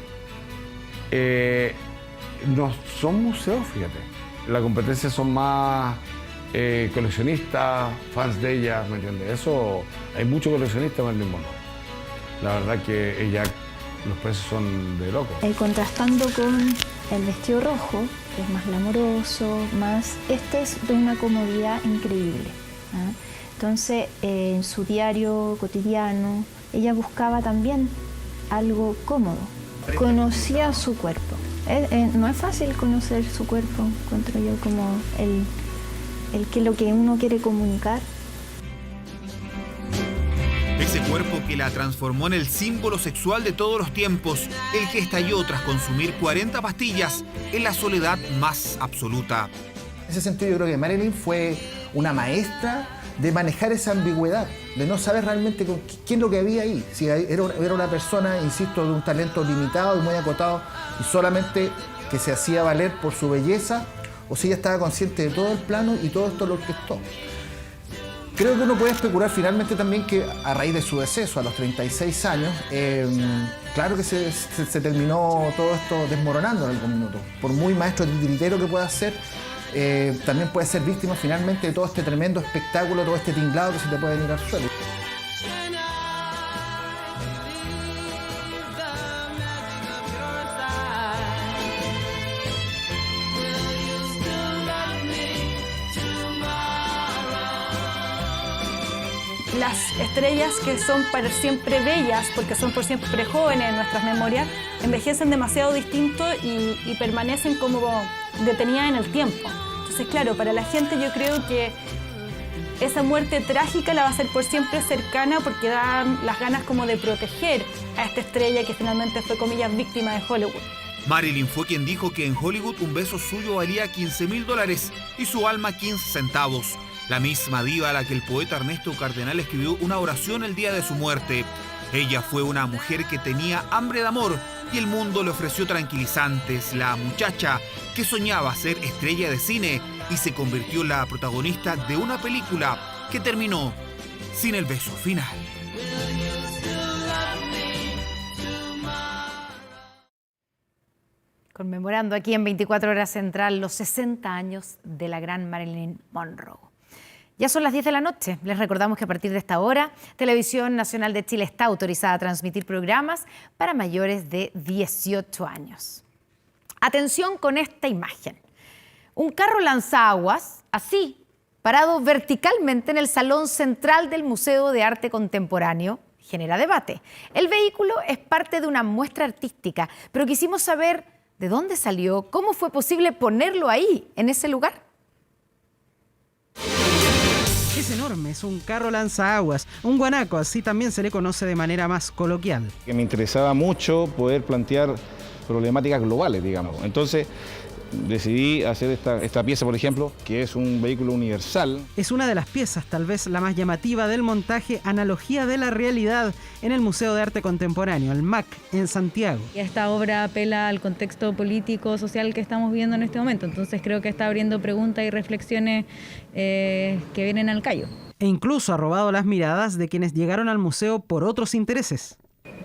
No son museos, fíjate. La competencia son más coleccionistas, fans de ella, ¿me entiendes? Eso, hay muchos coleccionistas en Marilyn Monroe. La verdad que ella, los precios son de locos. Contrastando con el vestido rojo, que es más glamoroso, este es de una comodidad increíble, ¿ah? Entonces, en su diario cotidiano, ella buscaba también algo cómodo. Conocía su cuerpo. No es fácil conocer su cuerpo, encuentro yo, como lo que uno quiere comunicar. Ese cuerpo que la transformó en el símbolo sexual de todos los tiempos, el que estalló tras consumir 40 pastillas en la soledad más absoluta. En ese sentido yo creo que Marilyn fue una maestra de manejar esa ambigüedad, de no saber realmente qué es lo que había ahí. Si era una persona, insisto, de un talento limitado y muy acotado y solamente que se hacía valer por su belleza, o si ella estaba consciente de todo el plano y todo esto lo orquestó. Creo que uno puede especular finalmente también que a raíz de su deceso a los 36 años, claro que se terminó todo esto desmoronando en algún minuto. Por muy maestro titiritero que pueda ser, también puede ser víctima finalmente de todo este tremendo espectáculo, todo este tinglado que se te puede venir al suelo. Las estrellas que son para siempre bellas, porque son por siempre jóvenes en nuestras memorias, envejecen demasiado distinto y permanecen como detenidas en el tiempo. Entonces, claro, para la gente yo creo que esa muerte trágica la va a hacer por siempre cercana, porque dan las ganas como de proteger a esta estrella que finalmente fue, comillas, víctima de Hollywood. Marilyn fue quien dijo que en Hollywood un beso suyo valía $15.000 y su alma 15 centavos. La misma diva a la que el poeta Ernesto Cardenal escribió una oración el día de su muerte. Ella fue una mujer que tenía hambre de amor y el mundo le ofreció tranquilizantes. La muchacha que soñaba ser estrella de cine y se convirtió en la protagonista de una película que terminó sin el beso final. Conmemorando aquí en 24 Horas Central los 60 años de la gran Marilyn Monroe. Ya son las 10 de la noche. Les recordamos que a partir de esta hora, Televisión Nacional de Chile está autorizada a transmitir programas para mayores de 18 años. Atención con esta imagen. Un carro lanzaguas, así, parado verticalmente en el salón central del Museo de Arte Contemporáneo, genera debate. El vehículo es parte de una muestra artística, pero quisimos saber de dónde salió, cómo fue posible ponerlo ahí, en ese lugar. Es enorme, es un carro lanzaguas, un guanaco, así también se le conoce de manera más coloquial. Que me interesaba mucho poder plantear problemáticas globales, digamos. Entonces decidí hacer esta pieza, por ejemplo, que es un vehículo universal. Es una de las piezas, tal vez la más llamativa del montaje Analogía de la Realidad en el Museo de Arte Contemporáneo, el MAC, en Santiago. Esta obra apela al contexto político, social que estamos viviendo en este momento, entonces creo que está abriendo preguntas y reflexiones que vienen al callo. E incluso ha robado las miradas de quienes llegaron al museo por otros intereses.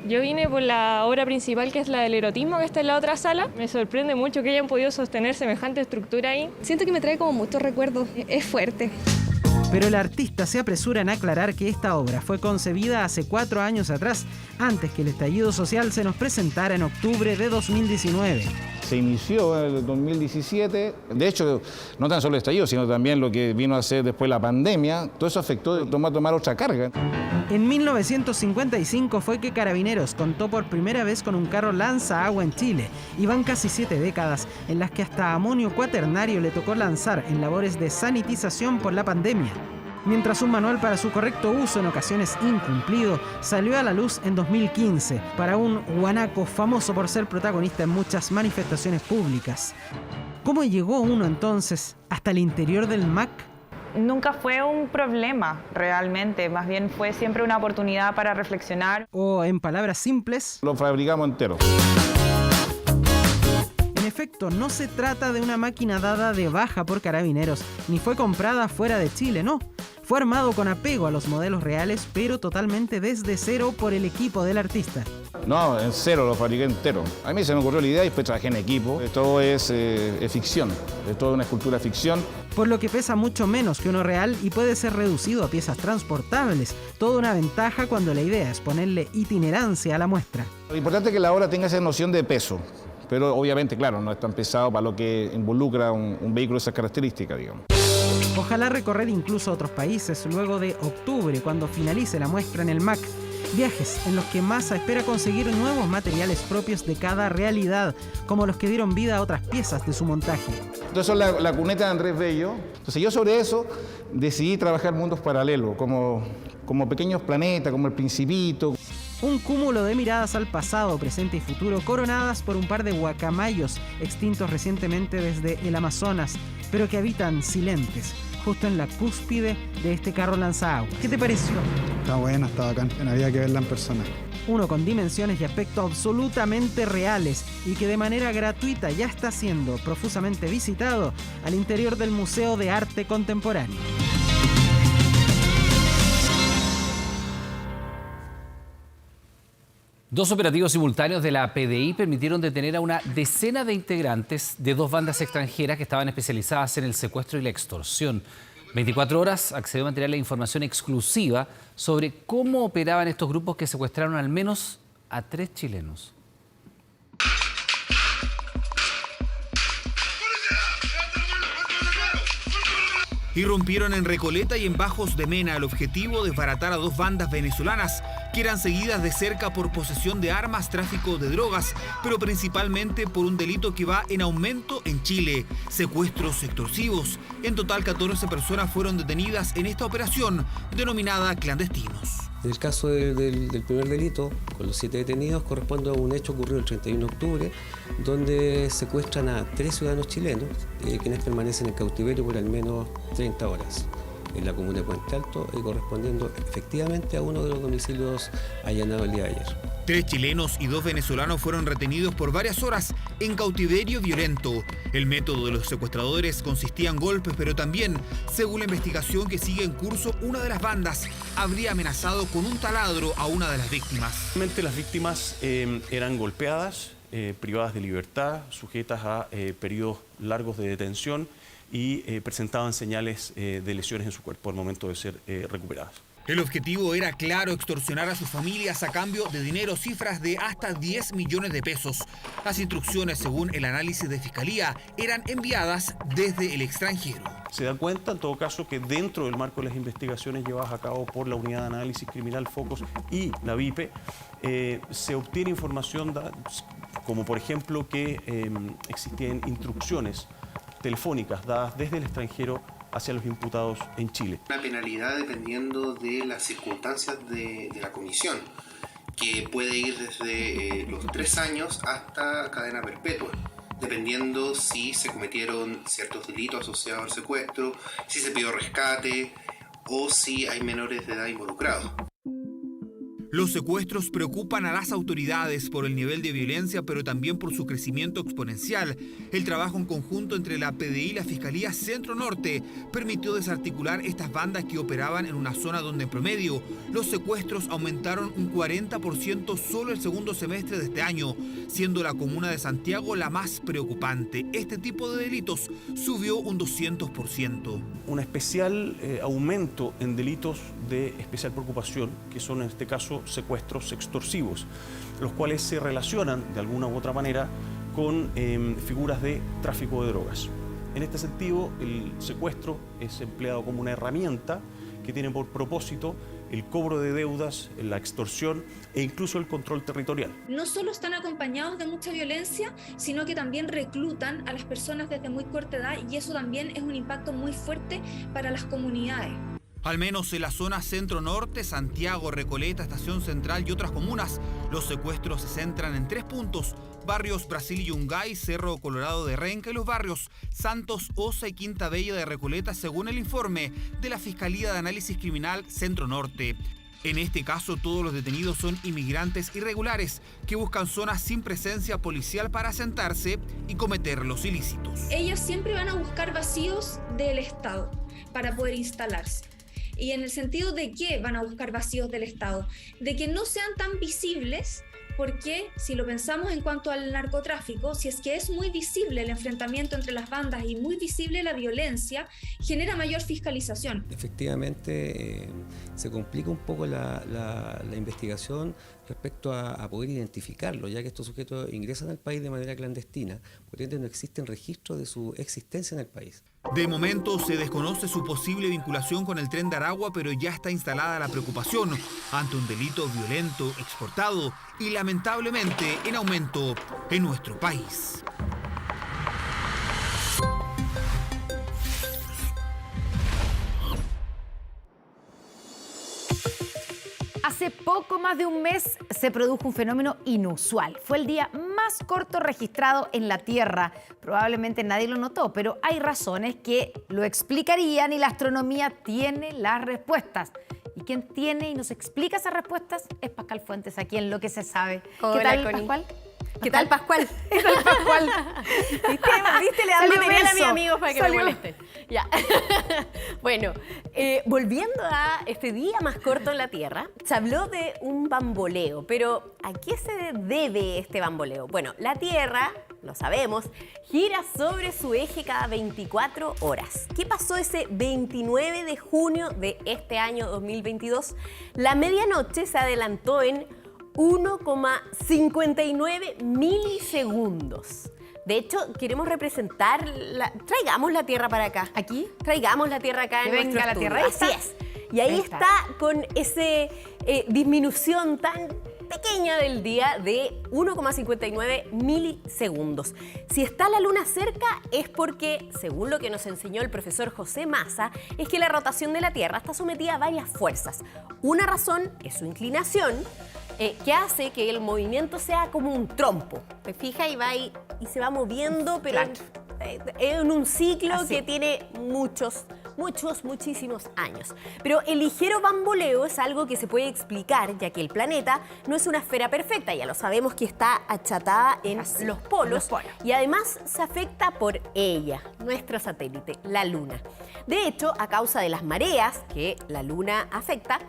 Yo vine por la obra principal, que es la del erotismo, que está en la otra sala. Me sorprende mucho que hayan podido sostener semejante estructura ahí. Siento que me trae como muchos recuerdos, es fuerte. Pero el artista se apresura en aclarar que esta obra fue concebida hace 4 años atrás, antes que el estallido social se nos presentara en octubre de 2019. Se inició en el 2017, de hecho, no tan solo el estallido, sino también lo que vino a ser después la pandemia, todo eso afectó a tomar otra carga. En 1955 fue que Carabineros contó por primera vez con un carro lanzaagua en Chile, y van casi 7 décadas en las que hasta amonio cuaternario le tocó lanzar en labores de sanitización por la pandemia. Mientras un manual para su correcto uso, en ocasiones incumplido, salió a la luz en 2015 para un guanaco famoso por ser protagonista en muchas manifestaciones públicas. ¿Cómo llegó uno entonces hasta el interior del MAC? Nunca fue un problema realmente, más bien fue siempre una oportunidad para reflexionar. O en palabras simples, lo fabricamos entero. En efecto, no se trata de una máquina dada de baja por Carabineros, ni fue comprada fuera de Chile, no. Fue armado con apego a los modelos reales, pero totalmente desde cero por el equipo del artista. No, en cero lo fabriqué entero. A mí se me ocurrió la idea y después trabajé en equipo. Todo es ficción, es toda una escultura ficción. Por lo que pesa mucho menos que uno real y puede ser reducido a piezas transportables. Toda una ventaja cuando la idea es ponerle itinerancia a la muestra. Lo importante es que la obra tenga esa noción de peso. Pero obviamente, claro, no es tan pesado para lo que involucra un vehículo de esas características, digamos. Ojalá recorrer incluso otros países luego de octubre, cuando finalice la muestra en el MAC. Viajes en los que Massa espera conseguir nuevos materiales propios de cada realidad, como los que dieron vida a otras piezas de su montaje. Entonces, la cuneta de Andrés Bello. Entonces, yo sobre eso decidí trabajar mundos paralelos, como pequeños planetas, como El Principito. Un cúmulo de miradas al pasado, presente y futuro, coronadas por un par de guacamayos extintos recientemente desde el Amazonas, pero que habitan silentes, justo en la cúspide de este carro lanzaagua. ¿Qué te pareció? Está buena, está bacán. Había que verla en persona. Uno con dimensiones y aspectos absolutamente reales y que de manera gratuita ya está siendo profusamente visitado al interior del Museo de Arte Contemporáneo. Dos operativos simultáneos de la PDI permitieron detener a una decena de integrantes de 2 bandas extranjeras que estaban especializadas en el secuestro y la extorsión. 24 Horas accedió a material e información exclusiva sobre cómo operaban estos grupos que secuestraron al menos a 3 chilenos. Irrumpieron en Recoleta y en Bajos de Mena. El objetivo, desbaratar a 2 bandas venezolanas que eran seguidas de cerca por posesión de armas, tráfico de drogas, pero principalmente por un delito que va en aumento en Chile: secuestros extorsivos. En total, 14 personas fueron detenidas en esta operación denominada Clandestinos. En el caso del primer delito, con los 7 detenidos, corresponde a un hecho ocurrido el 31 de octubre, donde secuestran a 3 ciudadanos chilenos, quienes permanecen en cautiverio por al menos 30 horas en la comuna de Puente Alto, correspondiendo efectivamente a uno de los domicilios allanados el día de ayer. 3 chilenos y 2 venezolanos fueron retenidos por varias horas en cautiverio violento. El método de los secuestradores consistía en golpes, pero también, según la investigación que sigue en curso, una de las bandas habría amenazado con un taladro a una de las víctimas. Realmente las víctimas eran golpeadas, privadas de libertad, sujetas a periodos largos de detención y presentaban señales de lesiones en su cuerpo al momento de ser recuperadas. El objetivo era claro, extorsionar a sus familias a cambio de dinero, cifras de hasta 10 millones de pesos. Las instrucciones, según el análisis de Fiscalía, eran enviadas desde el extranjero. Se da cuenta, en todo caso, que dentro del marco de las investigaciones llevadas a cabo por la Unidad de Análisis Criminal Focus y la VIPE, se obtiene información como, por ejemplo, que existían instrucciones telefónicas dadas desde el extranjero hacia los imputados en Chile. Una penalidad dependiendo de las circunstancias de la comisión, que puede ir desde los 3 años hasta cadena perpetua, dependiendo si se cometieron ciertos delitos asociados al secuestro, si se pidió rescate o si hay menores de edad involucrados. Los secuestros preocupan a las autoridades por el nivel de violencia, pero también por su crecimiento exponencial. El trabajo en conjunto entre la PDI y la Fiscalía Centro Norte permitió desarticular estas bandas que operaban en una zona donde en promedio los secuestros aumentaron un 40% solo el segundo semestre de este año, siendo la comuna de Santiago la más preocupante. Este tipo de delitos subió un 200%. Un especial aumento en delitos de especial preocupación, que son en este caso secuestros extorsivos, los cuales se relacionan de alguna u otra manera con figuras de tráfico de drogas. En este sentido, el secuestro es empleado como una herramienta que tiene por propósito el cobro de deudas, la extorsión e incluso el control territorial. No solo están acompañados de mucha violencia, sino que también reclutan a las personas desde muy corta edad, y eso también es un impacto muy fuerte para las comunidades. Al menos en la zona centro-norte, Santiago, Recoleta, Estación Central y otras comunas, los secuestros se centran en 3 puntos: barrios Brasil y Yungay, Cerro Colorado de Renca y los barrios Santos, Osa y Quinta Bella de Recoleta, según el informe de la Fiscalía de Análisis Criminal Centro-Norte. En este caso, todos los detenidos son inmigrantes irregulares que buscan zonas sin presencia policial para asentarse y cometer los ilícitos. Ellos siempre van a buscar vacíos del Estado para poder instalarse. ¿Y en el sentido de qué van a buscar vacíos del Estado? De que no sean tan visibles, porque si lo pensamos en cuanto al narcotráfico, si es que es muy visible el enfrentamiento entre las bandas y muy visible la violencia, genera mayor fiscalización. Efectivamente, se complica un poco la investigación respecto a poder identificarlo, ya que estos sujetos ingresan al país de manera clandestina, por ende no existen registros de su existencia en el país. De momento se desconoce su posible vinculación con el Tren de Aragua, pero ya está instalada la preocupación ante un delito violento exportado y lamentablemente en aumento en nuestro país. Hace poco más de un mes se produjo un fenómeno inusual. Fue el día más corto registrado en la Tierra. Probablemente nadie lo notó, pero hay razones que lo explicarían y la astronomía tiene las respuestas. Y quien tiene y nos explica esas respuestas es Pascal Fuentes, aquí en Lo que se sabe. Hola, ¿Qué tal, Connie? Pascual? ¿Qué tal, Pascual? ¿Qué tal, Pascual? ¿Viste? Le dan Salió material a mis verso. amigos para que Salió. me molesten. Ya. Bueno, volviendo a este día más corto en la Tierra, se habló de un bamboleo, pero ¿a qué se debe este bamboleo? Bueno, la Tierra, lo sabemos, gira sobre su eje cada 24 horas. ¿Qué pasó ese 29 de junio de este año 2022? La medianoche se adelantó en 1,59 milisegundos. De hecho, queremos representar traigamos la Tierra para acá. ¿Aquí? Traigamos la Tierra acá en Que nuestro venga la estudio. Tierra. Ahí Así está. es. Y ahí está con esa disminución tan pequeña del día de 1,59 milisegundos. Si está la Luna cerca es porque, según lo que nos enseñó el profesor José Massa, es que la rotación de la Tierra está sometida a varias fuerzas. Una razón es su inclinación, que hace que el movimiento sea como un trompo. ¿Te fijas? Y va y se va moviendo, pero en un ciclo que tiene muchísimos años. Pero el ligero bamboleo es algo que se puede explicar, ya que el planeta no es una esfera perfecta, ya lo sabemos que está achatada en los polos, y además se afecta por ella, nuestro satélite, la Luna. De hecho, a causa de las mareas que la Luna afecta,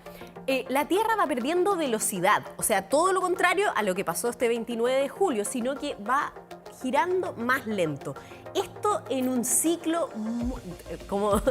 la Tierra va perdiendo velocidad, o sea, todo lo contrario a lo que pasó este 29 de julio, sino que va girando más lento. esto en un ciclo, ¿cómo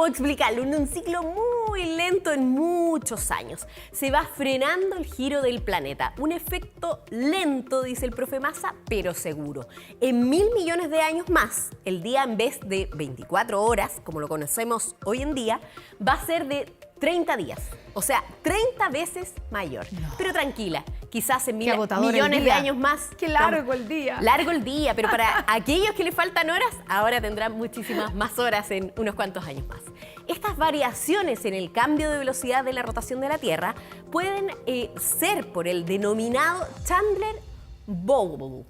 explicarlo? En un ciclo muy lento en muchos años. Se va frenando el giro del planeta. Un efecto lento, dice el profe Massa, pero seguro. En 1.000 millones de años más, el día en vez de 24 horas, como lo conocemos hoy en día, va a ser de 30 días. O sea, 30 veces mayor. No. Pero tranquila, quizás en millones de años más. Qué largo el día. Largo el día, pero para aquellos que le faltan horas, ahora tendrán muchísimas más horas en unos cuantos años más. Estas variaciones en el cambio de velocidad de la rotación de la Tierra pueden ser por el denominado Chandler-Bobble.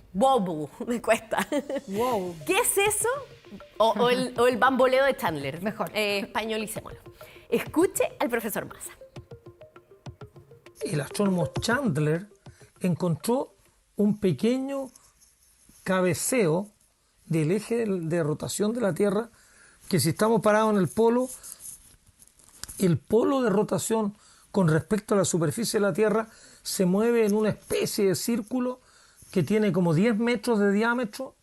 Me cuesta. Wow. ¿Qué es eso? O el bamboleo de Chandler. Mejor. Españolicémoslo. Escuche al profesor Massa. El astrónomo Chandler encontró un pequeño cabeceo del eje de rotación de la Tierra, que si estamos parados en el polo de rotación con respecto a la superficie de la Tierra se mueve en una especie de círculo que tiene como 10 metros de diámetro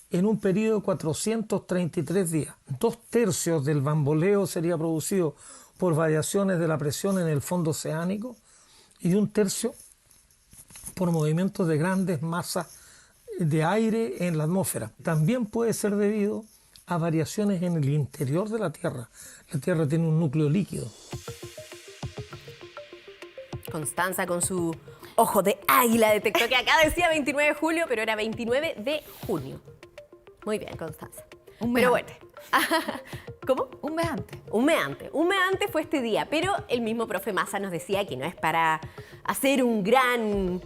en un periodo de 433 días. 2/3 del bamboleo sería producido por variaciones de la presión en el fondo oceánico y 1/3 por movimientos de grandes masas de aire en la atmósfera. También puede ser debido a variaciones en el interior de la Tierra. La Tierra tiene un núcleo líquido. Constanza con su ojo de águila detectó que acá decía 29 de julio, pero era 29 de junio. Muy bien, Constanza. Pero bueno. ¿Cómo? Un mes antes. Un mes antes fue este día, pero el mismo profe Massa nos decía que no es para hacer un gran,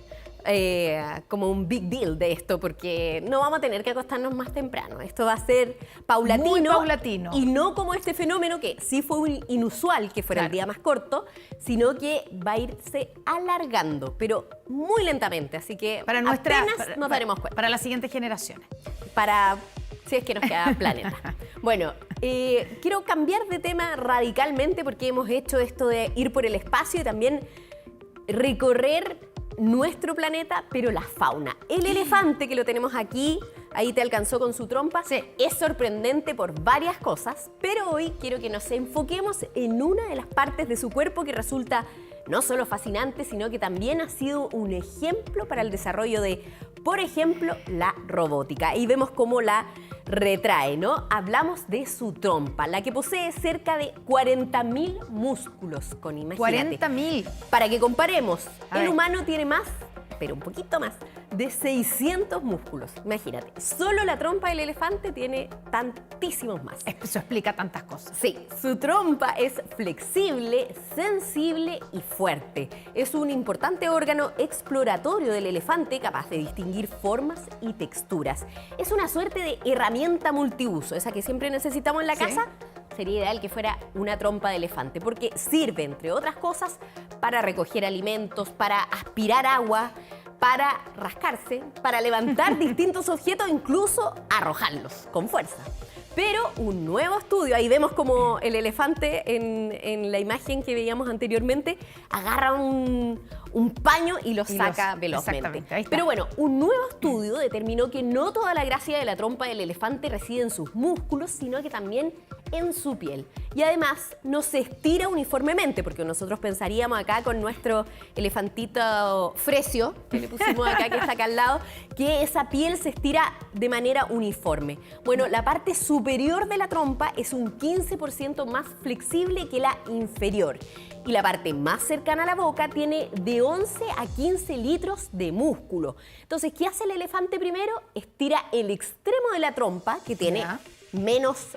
como un big deal de esto, porque no vamos a tener que acostarnos más temprano. Esto va a ser paulatino. Muy paulatino. Y no como este fenómeno que sí fue inusual que fuera el día más corto, sino que va a irse alargando, pero muy lentamente. Así que apenas nos daremos cuenta. Para las siguientes generaciones. Si es que nos queda planeta. Bueno, quiero cambiar de tema radicalmente porque hemos hecho esto de ir por el espacio y también recorrer nuestro planeta, pero la fauna. El elefante que lo tenemos aquí, ahí te alcanzó con su trompa, es sorprendente por varias cosas, pero hoy quiero que nos enfoquemos en una de las partes de su cuerpo que resulta no solo fascinante, sino que también ha sido un ejemplo para el desarrollo de, por ejemplo, la robótica. Y vemos cómo la retrae, ¿no? Hablamos de su trompa, la que posee cerca de 40.000 músculos, imagínate. 40.000. Para que comparemos, el humano tiene más, pero un poquito más, de 600 músculos. Imagínate, solo la trompa del elefante tiene tantísimos más. Eso explica tantas cosas. Sí, su trompa es flexible, sensible y fuerte. Es un importante órgano exploratorio del elefante capaz de distinguir formas y texturas. Es una suerte de herramienta multiuso, esa que siempre necesitamos en la casa. Sería ideal que fuera una trompa de elefante, porque sirve, entre otras cosas, para recoger alimentos, para aspirar agua, para rascarse, para levantar distintos objetos, incluso arrojarlos con fuerza. Pero un nuevo estudio, ahí vemos como el elefante en la imagen que veíamos anteriormente, agarra un paño y lo saca velozmente. Pero bueno, un nuevo estudio determinó que no toda la gracia de la trompa del elefante reside en sus músculos, sino que también en su piel. Y además no se estira uniformemente, porque nosotros pensaríamos acá con nuestro elefantito Frecio, que le pusimos acá, que está acá al lado, que esa piel se estira de manera uniforme. Bueno, la parte superior de la trompa es un 15% más flexible que la inferior. Y la parte más cercana a la boca tiene de 11 a 15 litros de músculo. Entonces, ¿qué hace el elefante primero? Estira el extremo de la trompa, que tiene menos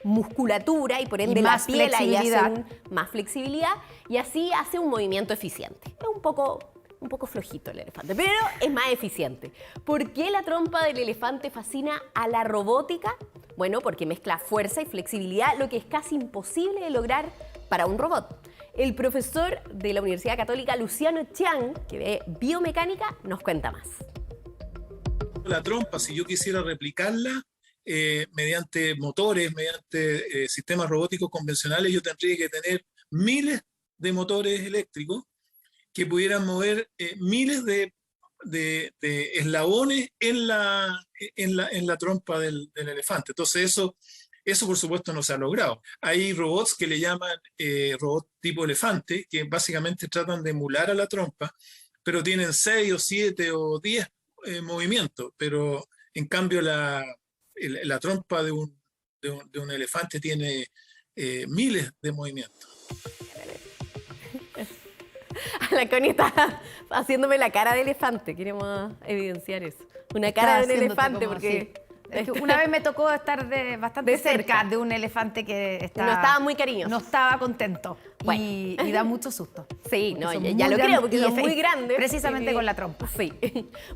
musculatura y por ende la piel ahí hace más flexibilidad y así hace un movimiento eficiente. Es un poco flojito el elefante, pero es más eficiente. ¿Por qué la trompa del elefante fascina a la robótica? Bueno, porque mezcla fuerza y flexibilidad, lo que es casi imposible de lograr para un robot. El profesor de la Universidad Católica, Luciano Chiang, que ve biomecánica, nos cuenta más. La trompa, si yo quisiera replicarla mediante motores, mediante sistemas robóticos convencionales, yo tendría que tener miles de motores eléctricos que pudieran mover miles de eslabones en la trompa del elefante. Entonces eso por supuesto no se ha logrado. Hay robots que le llaman robots tipo elefante, que básicamente tratan de emular a la trompa, pero tienen 6 o 7 o 10 movimientos, pero en cambio la trompa de un elefante tiene miles de movimientos. La Connie está haciéndome la cara de elefante, queremos evidenciar eso. Una cara de un elefante, porque... Sí. Es que una vez me tocó estar bastante cerca de un elefante que no estaba muy cariñoso. No estaba contento. Bueno. Y da mucho susto. Sí, no, ya lo creo, porque son muy grandes. Precisamente con la trompa. Sí.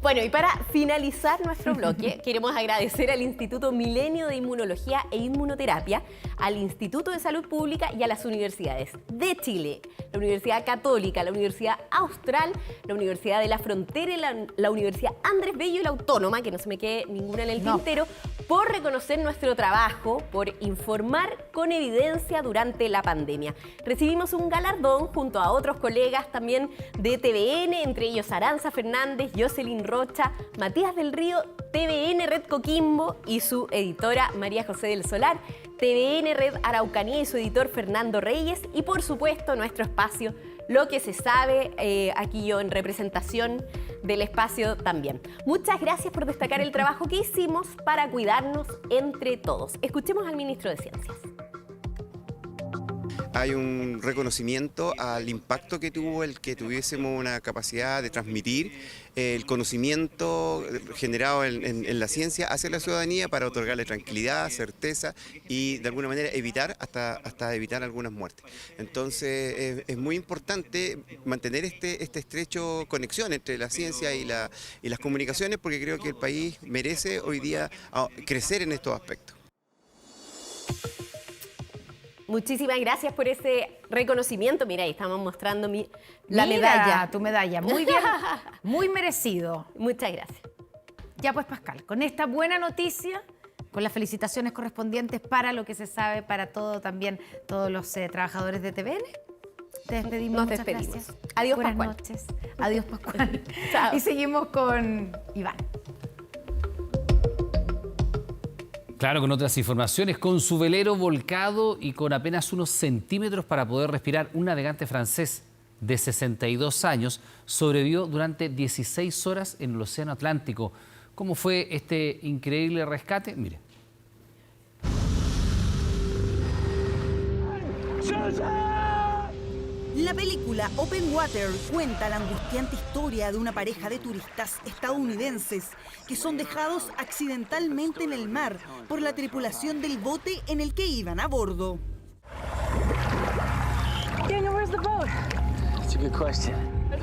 Bueno, y para finalizar nuestro bloque, queremos agradecer al Instituto Milenio de Inmunología e Inmunoterapia, al Instituto de Salud Pública y a las universidades de Chile, la Universidad Católica, la Universidad Austral, la Universidad de la Frontera, la Universidad Andrés Bello y la Autónoma, que no se me quede ninguna en el tintero, por reconocer nuestro trabajo, por informar con evidencia durante la pandemia. Recibimos un galardón junto a otros colegas también de TVN, entre ellos Aranza Fernández, Jocelyn Rocha, Matías del Río, TVN Red Coquimbo y su editora María José del Solar, TVN Red Araucanía y su editor Fernando Reyes, y por supuesto nuestro espacio Lo que se sabe, aquí yo en representación del espacio también. Muchas gracias por destacar el trabajo que hicimos para cuidarnos entre todos. Escuchemos al ministro de Ciencias. Hay un reconocimiento al impacto que tuvo el que tuviésemos una capacidad de transmitir el conocimiento generado en la ciencia hacia la ciudadanía para otorgarle tranquilidad, certeza y de alguna manera evitar hasta evitar algunas muertes. Entonces es muy importante mantener este estrecho conexión entre la ciencia y las comunicaciones, porque creo que el país merece hoy día crecer en estos aspectos. Muchísimas gracias por ese reconocimiento. Mira, ahí estamos mostrando la medalla. Tu medalla, muy bien, muy merecido. Muchas gracias. Ya pues, Pascal, con esta buena noticia, con las felicitaciones correspondientes para Lo que se sabe, para todos los trabajadores de TVN, te despedimos. Nos Muchas despedimos. Gracias. Adiós, Buenas Pascual. noches. Adiós, Pascual. Chao. Y seguimos con Iván. Claro, con otras informaciones, con su velero volcado y con apenas unos centímetros para poder respirar, un navegante francés de 62 años sobrevivió durante 16 horas en el Océano Atlántico. ¿Cómo fue este increíble rescate? Mire. La película Open Water cuenta la angustiante historia de una pareja de turistas estadounidenses que son dejados accidentalmente en el mar por la tripulación del bote en el que iban a bordo. Daniel, where's the boat? That's a good question.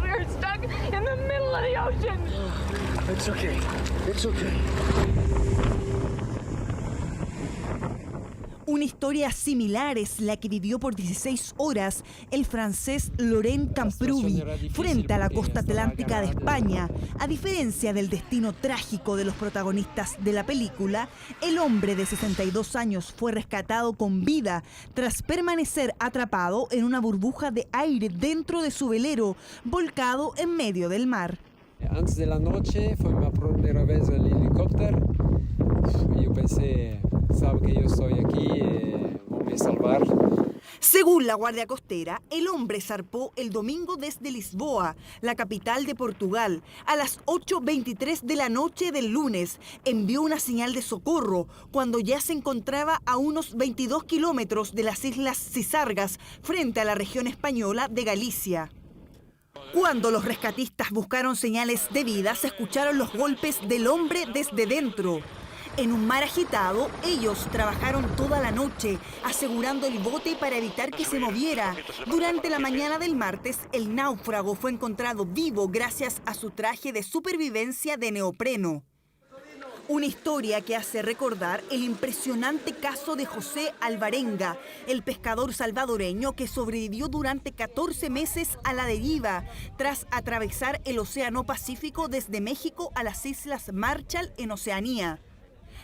We are stuck in the middle of the ocean. It's okay. It's okay. Una historia similar es la que vivió por 16 horas el francés Laurent Camprubi frente a la costa atlántica de España. A diferencia del destino trágico de los protagonistas de la película, el hombre de 62 años fue rescatado con vida tras permanecer atrapado en una burbuja de aire dentro de su velero, volcado en medio del mar. Antes de la noche fue mi primera vez el helicóptero. Yo pensé, sabe que yo estoy aquí, voy a salvar. Según la Guardia Costera, el hombre zarpó el domingo desde Lisboa, la capital de Portugal. A las 8:23 de la noche del lunes envió una señal de socorro cuando ya se encontraba a unos 22 kilómetros de las Islas Cisargas, frente a la región española de Galicia. Cuando los rescatistas buscaron señales de vida, se escucharon los golpes del hombre desde dentro. En un mar agitado, ellos trabajaron toda la noche, asegurando el bote para evitar que se moviera. Durante la mañana del martes, el náufrago fue encontrado vivo gracias a su traje de supervivencia de neopreno. Una historia que hace recordar el impresionante caso de José Alvarenga, el pescador salvadoreño que sobrevivió durante 14 meses a la deriva tras atravesar el Océano Pacífico desde México a las Islas Marshall en Oceanía.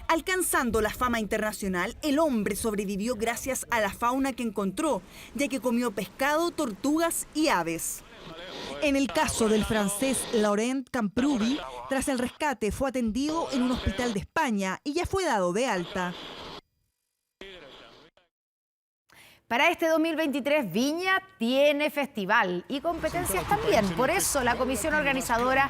Alcanzando la fama internacional, el hombre sobrevivió gracias a la fauna que encontró, ya que comió pescado, tortugas y aves. En el caso del francés Laurent Camprubi, tras el rescate fue atendido en un hospital de España y ya fue dado de alta. Para este 2023, Viña tiene festival y competencias también. Por eso, la comisión organizadora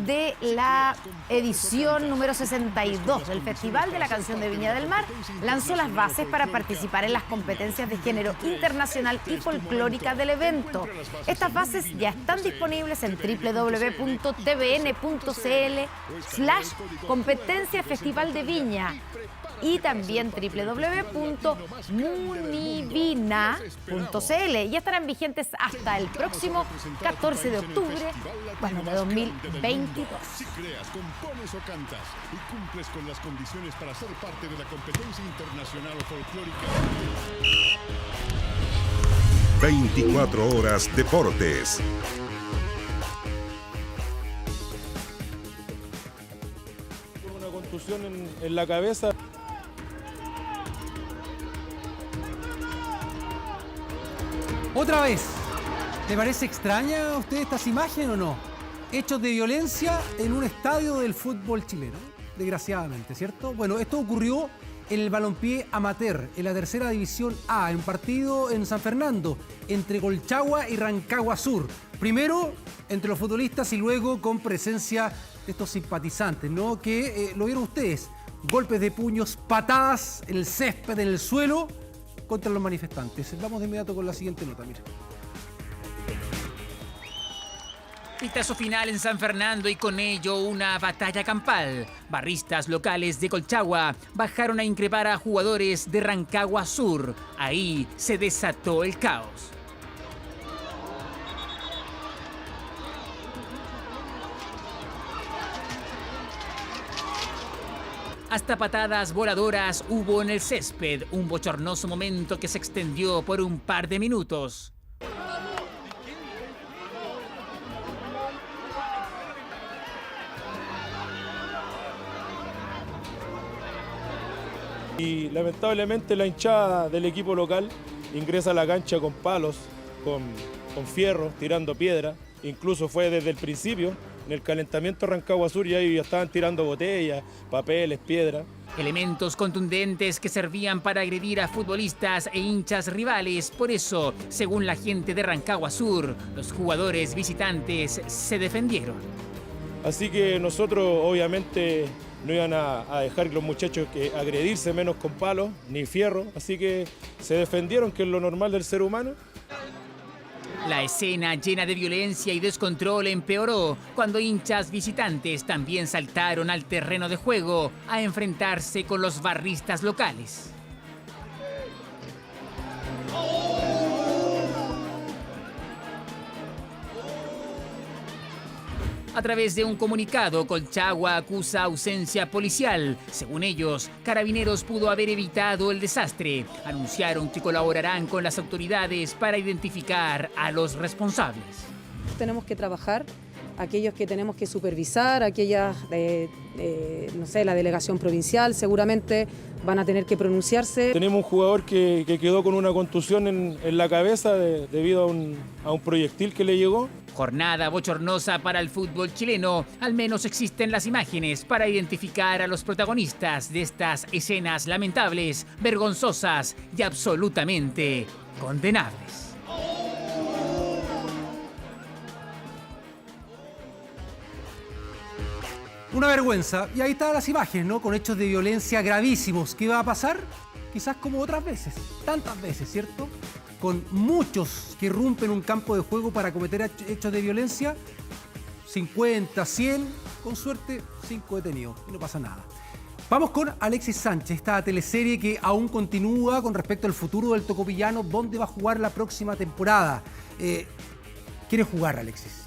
de la edición número 62 del Festival de la Canción de Viña del Mar lanzó las bases para participar en las competencias de género internacional y folclórica del evento. Estas bases ya están disponibles en www.tvn.cl/competencia Festival de Viña y también www.munivina.cl. Ya estarán vigentes hasta el próximo 14 de octubre, bueno, de 2022. Si creas, compones o cantas y cumples con las condiciones para ser parte de la competencia internacional o folclórica. 24 horas Deportes. Una contusión en la cabeza. Otra vez, ¿le parece extraña a usted estas imágenes o no? Hechos de violencia en un estadio del fútbol chileno, desgraciadamente, ¿cierto? Bueno, esto ocurrió en el balompié amateur, en la tercera división A, en un partido en San Fernando, entre Colchagua y Rancagua Sur. Primero entre los futbolistas y luego con presencia de estos simpatizantes, ¿no? Que lo vieron ustedes, golpes de puños, patadas en el césped, en el suelo, contra los manifestantes. Vamos de inmediato con la siguiente nota, mira. Pitazo final en San Fernando y con ello una batalla campal. Barristas locales de Colchagua bajaron a increpar a jugadores de Rancagua Sur. Ahí se desató el caos. Hasta patadas voladoras hubo en el césped, un bochornoso momento que se extendió por un par de minutos. Y lamentablemente la hinchada del equipo local ingresa a la cancha con palos, con fierros, tirando piedra. Incluso fue desde el principio. En el calentamiento Rancagua Sur ya estaban tirando botellas, papeles, piedras. Elementos contundentes que servían para agredir a futbolistas e hinchas rivales. Por eso, según la gente de Rancagua Sur, los jugadores visitantes se defendieron. Así que nosotros obviamente no iban a dejar los muchachos que agredirse menos con palos ni fierro. Así que se defendieron, que es lo normal del ser humano. La escena llena de violencia y descontrol empeoró cuando hinchas visitantes también saltaron al terreno de juego a enfrentarse con los barristas locales. A través de un comunicado, Colchagua acusa ausencia policial. Según ellos, Carabineros pudo haber evitado el desastre. Anunciaron que colaborarán con las autoridades para identificar a los responsables. Tenemos que trabajar, aquellos que tenemos que supervisar, aquellas, no sé, la delegación provincial seguramente van a tener que pronunciarse. Tenemos un jugador que quedó con una contusión en la cabeza debido a un proyectil que le llegó. Jornada bochornosa para el fútbol chileno. Al menos existen las imágenes para identificar a los protagonistas de estas escenas lamentables, vergonzosas y absolutamente condenables. Una vergüenza. Y ahí están las imágenes, ¿no? Con hechos de violencia gravísimos. ¿Qué va a pasar? Quizás como otras veces. Tantas veces, ¿cierto? Con muchos que irrumpen un campo de juego para cometer hechos de violencia, 50, 100, con suerte 5 detenidos, y no pasa nada. Vamos con Alexis Sánchez, esta teleserie que aún continúa con respecto al futuro del tocopillano, dónde va a jugar la próxima temporada. Quiere jugar, Alexis,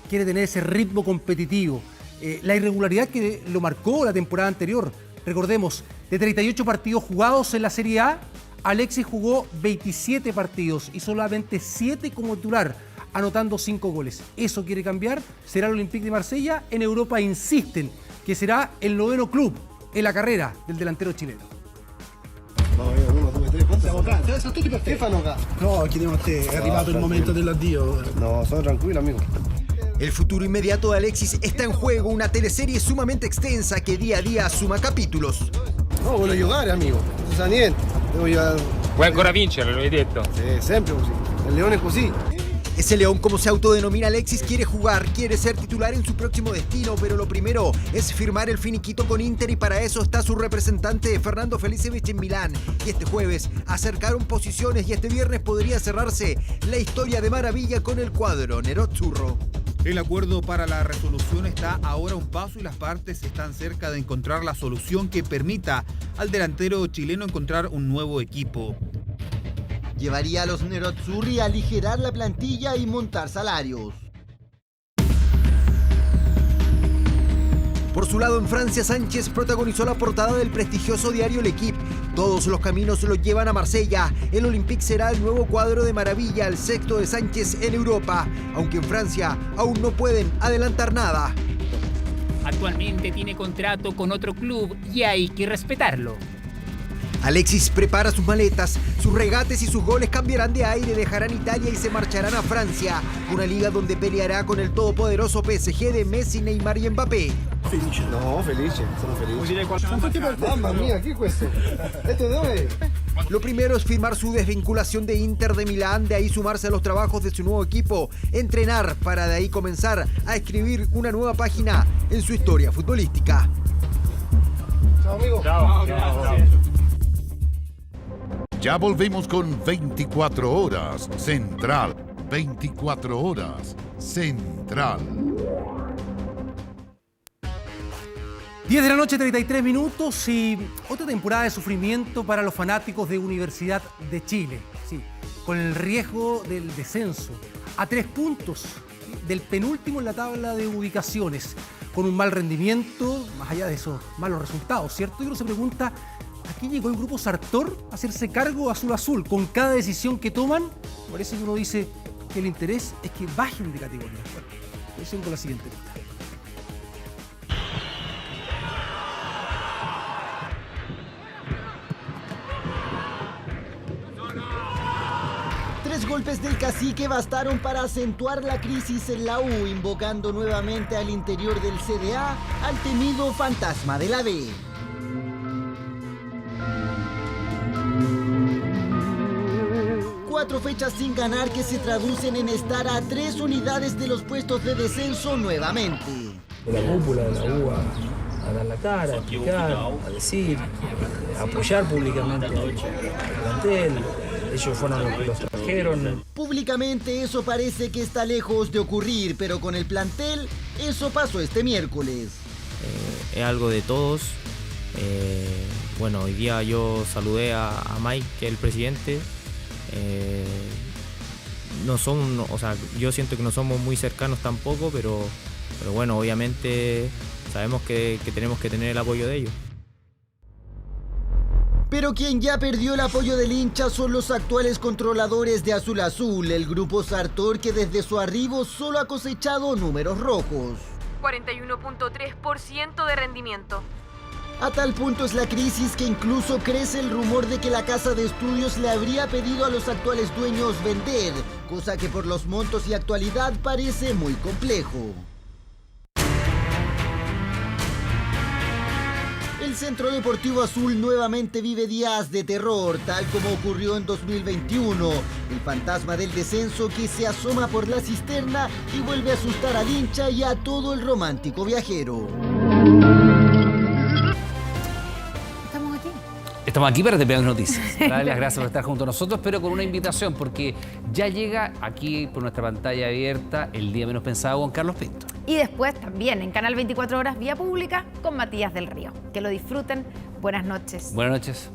quiere tener ese ritmo competitivo, la irregularidad que lo marcó la temporada anterior. Recordemos, de 38 partidos jugados en la Serie A, Alexis jugó 27 partidos y solamente 7 como titular, anotando 5 goles. Eso quiere cambiar, será el Olympique de Marsella. En Europa insisten que será el 9º club en la carrera del delantero chileno. Vamos a ver, 1, 2, 3, ¿cuántas? qua, deve essere tutti perfetti. Che fanno qua? No, chiediamo a te, è arrivato il momento dell'addio. No, sono tranquillo, amigo. El futuro inmediato de Alexis está en juego, una teleserie sumamente extensa que día a día suma capítulos. No, voglio giocare, amigo. Non si sa niente. Devo giocare. Vuoi ancora vincere, lo hai detto? Sí, sempre così. El leone è così. Ese león, como se autodenomina Alexis, quiere jugar, quiere ser titular en su próximo destino, pero lo primero es firmar el finiquito con Inter y para eso está su representante Fernando Felicevich en Milán. Y este jueves acercaron posiciones y este viernes podría cerrarse la historia de maravilla con el cuadro Nerazzurro. El acuerdo para la resolución está ahora a un paso y las partes están cerca de encontrar la solución que permita al delantero chileno encontrar un nuevo equipo. Llevaría a los Nerazzurri a aligerar la plantilla y montar salarios. Por su lado, en Francia, Sánchez protagonizó la portada del prestigioso diario L'Équipe. Todos los caminos lo llevan a Marsella. El Olympique será el nuevo cuadro de maravilla, el sexto de Sánchez en Europa, aunque en Francia aún no pueden adelantar nada. Actualmente tiene contrato con otro club y hay que respetarlo. Alexis prepara sus maletas, sus regates y sus goles cambiarán de aire, dejarán Italia y se marcharán a Francia, una liga donde peleará con el todopoderoso PSG de Messi, Neymar y Mbappé. Felice. No, felice, sono felice. Sono tutti perfetti. Mamma mia, che è questo? ¿Esto de dove? Lo primero es firmar su desvinculación de Inter de Milán, de ahí sumarse a los trabajos de su nuevo equipo, entrenar para de ahí comenzar a escribir una nueva página en su historia futbolística. Chao, amigo. Chao. Ya volvemos con 24 horas Central. 24 horas Central. 10 de la noche, 33 minutos y otra temporada de sufrimiento para los fanáticos de Universidad de Chile. Sí, con el riesgo del descenso a 3 puntos del penúltimo en la tabla de ubicaciones, con un mal rendimiento, más allá de esos malos resultados, ¿cierto? Y uno se pregunta, ¿a qué llegó el grupo Sartor a hacerse cargo azul-azul? Con cada decisión que toman, parece que uno dice que el interés es que bajen de categoría. Bueno, decisión con la siguiente lista. Tres golpes del cacique bastaron para acentuar la crisis en la U, invocando nuevamente al interior del CDA al temido fantasma de la B. Cuatro fechas sin ganar que se traducen en estar a 3 unidades de los puestos de descenso nuevamente. La cúpula de la U a dar la cara, a explicar, a decir, a apoyar públicamente al plantel. Ellos fueron los que los trajeron. Públicamente eso parece que está lejos de ocurrir, pero con el plantel eso pasó este miércoles. Es algo de todos. Bueno, hoy día yo saludé a Mike, que es el presidente. No son, o sea, yo siento que no somos muy cercanos tampoco, pero bueno, obviamente sabemos que tenemos que tener el apoyo de ellos. Pero quien ya perdió el apoyo del hincha son los actuales controladores de Azul Azul, el grupo Sartor que desde su arribo solo ha cosechado números rojos. 41.3% de rendimiento. A tal punto es la crisis que incluso crece el rumor de que la casa de estudios le habría pedido a los actuales dueños vender, cosa que por los montos y actualidad parece muy complejo. El Centro Deportivo Azul nuevamente vive días de terror, tal como ocurrió en 2021. El fantasma del descenso que se asoma por la cisterna y vuelve a asustar al hincha y a todo el romántico viajero. Estamos aquí para TPA Noticias. Darle las gracias por estar junto a nosotros, pero con una invitación, porque ya llega aquí por nuestra pantalla abierta el día menos pensado con Carlos Pinto. Y después también en Canal 24 Horas Vía Pública con Matías del Río. Que lo disfruten. Buenas noches. Buenas noches.